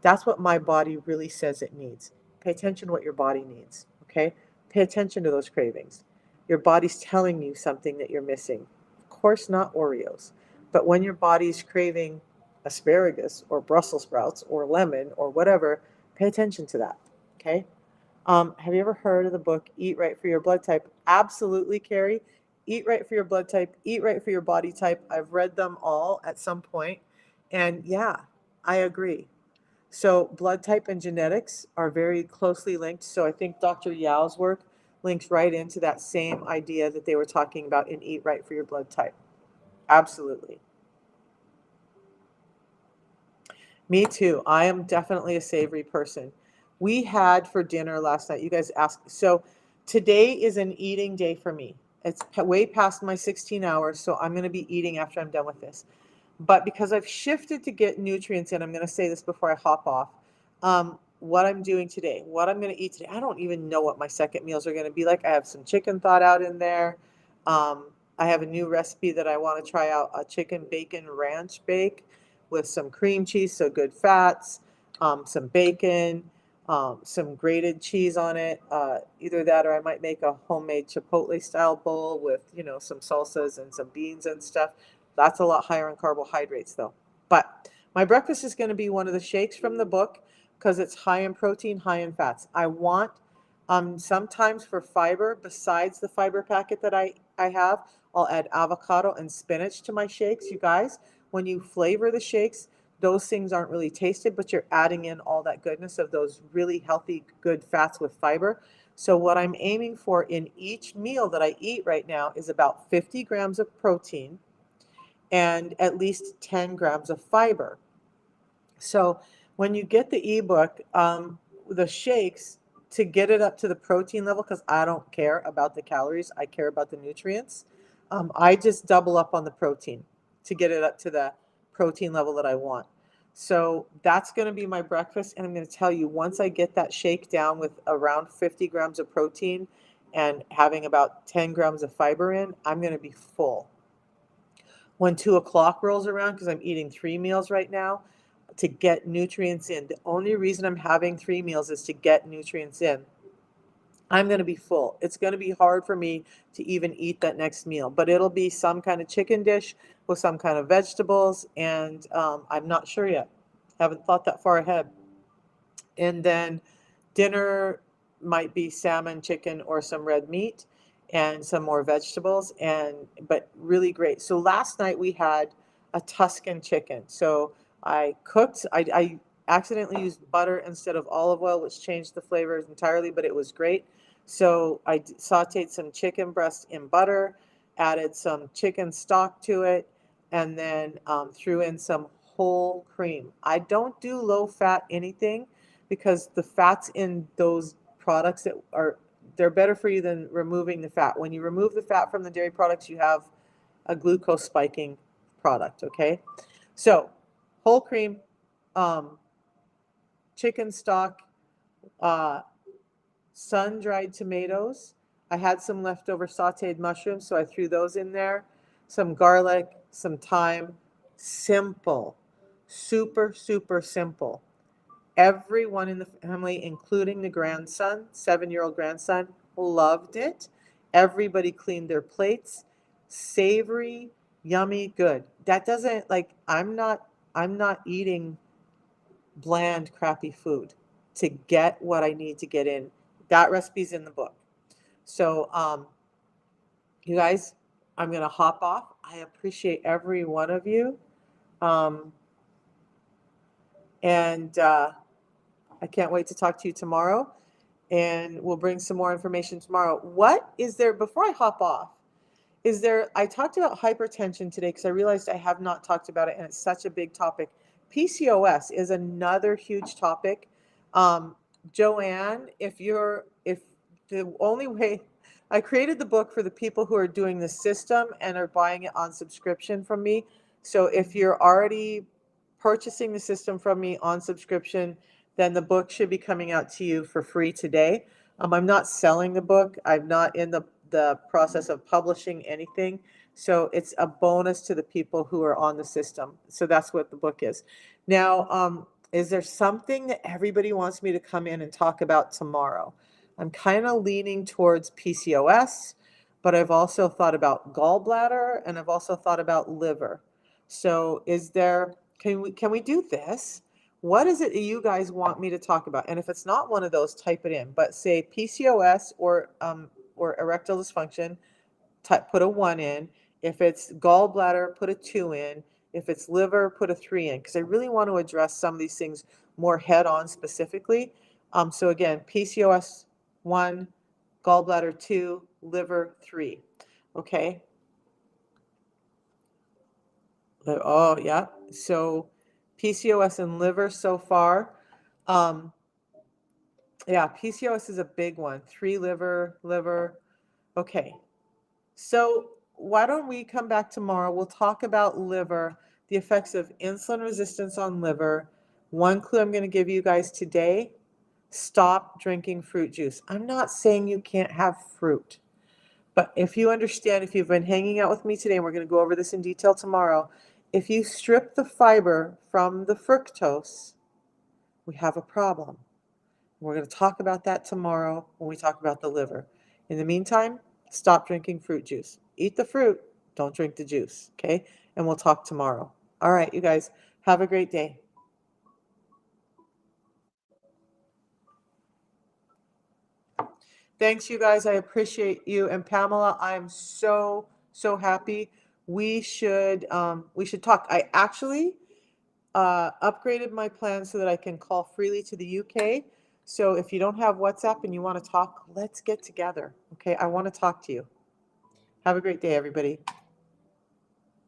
That's what my body really says it needs. Pay attention to what your body needs, okay? Pay attention to those cravings. Your body's telling you something that you're missing. Of course, not Oreos, but when your body's craving asparagus or Brussels sprouts or lemon or whatever, pay attention to that, okay? Have you ever heard of the book Eat Right for Your Blood Type? Absolutely, Carrie. Eat Right for Your Blood Type, Eat Right for Your Body Type. I've read them all at some point, and yeah, I agree. So blood type and genetics are very closely linked. So I think Dr. Yao's work links right into that same idea that they were talking about in Eat Right for Your Blood Type. Absolutely. Me too. I am definitely a savory person. We had for dinner last night, you guys asked. So today is an eating day for me. It's way past my 16 hours, so I'm going to be eating after I'm done with this. But because I've shifted to get nutrients in, I'm going to say this before I hop off. What I'm doing today, what I'm going to eat today, I don't even know what my second meals are going to be like. I have some chicken thought out in there. I have a new recipe that I want to try out, a chicken bacon ranch bake with some cream cheese, so good fats, some bacon. some grated cheese on it, either that or I might make a homemade Chipotle style bowl with, some salsas and some beans and stuff. That's a lot higher in carbohydrates though. But my breakfast is going to be one of the shakes from the book because it's high in protein, high in fats. I want sometimes for fiber, besides the fiber packet that I have, I'll add avocado and spinach to my shakes. You guys, when you flavor the shakes, those things aren't really tasted, but you're adding in all that goodness of those really healthy, good fats with fiber. So what I'm aiming for in each meal that I eat right now is about 50 grams of protein and at least 10 grams of fiber. So when you get the ebook, the shakes, to get it up to the protein level, because I don't care about the calories, I care about the nutrients. I just double up on the protein to get it up to the protein level that I want. So that's going to be my breakfast. And I'm going to tell you, once I get that shake down with around 50 grams of protein and having about 10 grams of fiber in, I'm going to be full. When 2 o'clock rolls around, because I'm eating 3 meals right now, to get nutrients in. The only reason I'm having 3 meals is to get nutrients in. I'm going to be full. It's going to be hard for me to even eat that next meal, but it'll be some kind of chicken dish with some kind of vegetables, and I'm not sure yet. Haven't thought that far ahead. And then dinner might be salmon, chicken, or some red meat and some more vegetables, but really great. So last night we had a Tuscan chicken. So I accidentally used butter instead of olive oil, which changed the flavors entirely, but it was great. So I sauteed some chicken breast in butter, added some chicken stock to it, and then threw in some whole cream. I don't do low fat anything because the fats in those products they're better for you than removing the fat. When you remove the fat from the dairy products, you have a glucose spiking product, okay? So whole cream, chicken stock, uh, sun-dried tomatoes. I had some leftover sauteed mushrooms, so I threw those in there. Some garlic, some thyme. Simple. Super, super simple. Everyone in the family, including the grandson, 7-year-old grandson, loved it. Everybody cleaned their plates. Savory, yummy, good. That doesn't like I'm not eating bland, crappy food to get what I need to get in. That recipe's in the book. So, you guys, I'm gonna hop off. I appreciate every one of you. Um, and I can't wait to talk to you tomorrow. And we'll bring some more information tomorrow. What is there, before I hop off, I talked about hypertension today because I realized I have not talked about it and it's such a big topic. PCOS is another huge topic. Joanne, if the only way, I created the book for the people who are doing the system and are buying it on subscription from me. So if you're already purchasing the system from me on subscription, then the book should be coming out to you for free today. I'm not selling the book. I'm not in the process of publishing anything. So it's a bonus to the people who are on the system. So that's what the book is. Now, is there something that everybody wants me to come in and talk about tomorrow? I'm kind of leaning towards PCOS, but I've also thought about gallbladder and I've also thought about liver. So can we do this? What is it that you guys want me to talk about? And if it's not one of those, type it in. But say PCOS or erectile dysfunction, put a 1 in. If it's gallbladder, put a 2 in. If it's liver, put a 3 in. Because I really want to address some of these things more head on specifically. So again, PCOS 1, gallbladder 2, liver 3. Okay. Oh yeah. So PCOS and liver so far. Yeah, PCOS is a big one. 3 liver. Okay. So why don't we come back tomorrow? We'll talk about liver, the effects of insulin resistance on liver. One clue I'm going to give you guys today, stop drinking fruit juice. I'm not saying you can't have fruit, but if you understand, if you've been hanging out with me today, and we're going to go over this in detail tomorrow, if you strip the fiber from the fructose, we have a problem. We're going to talk about that tomorrow when we talk about the liver. In the meantime, stop drinking fruit juice. Eat the fruit, don't drink the juice, okay? And we'll talk tomorrow. All right, you guys, have a great day. Thanks, you guys. I appreciate you. And Pamela, I'm so, so happy. We should talk. I actually upgraded my plan so that I can call freely to the UK. So if you don't have WhatsApp and you want to talk, let's get together. Okay, I want to talk to you. Have a great day, everybody.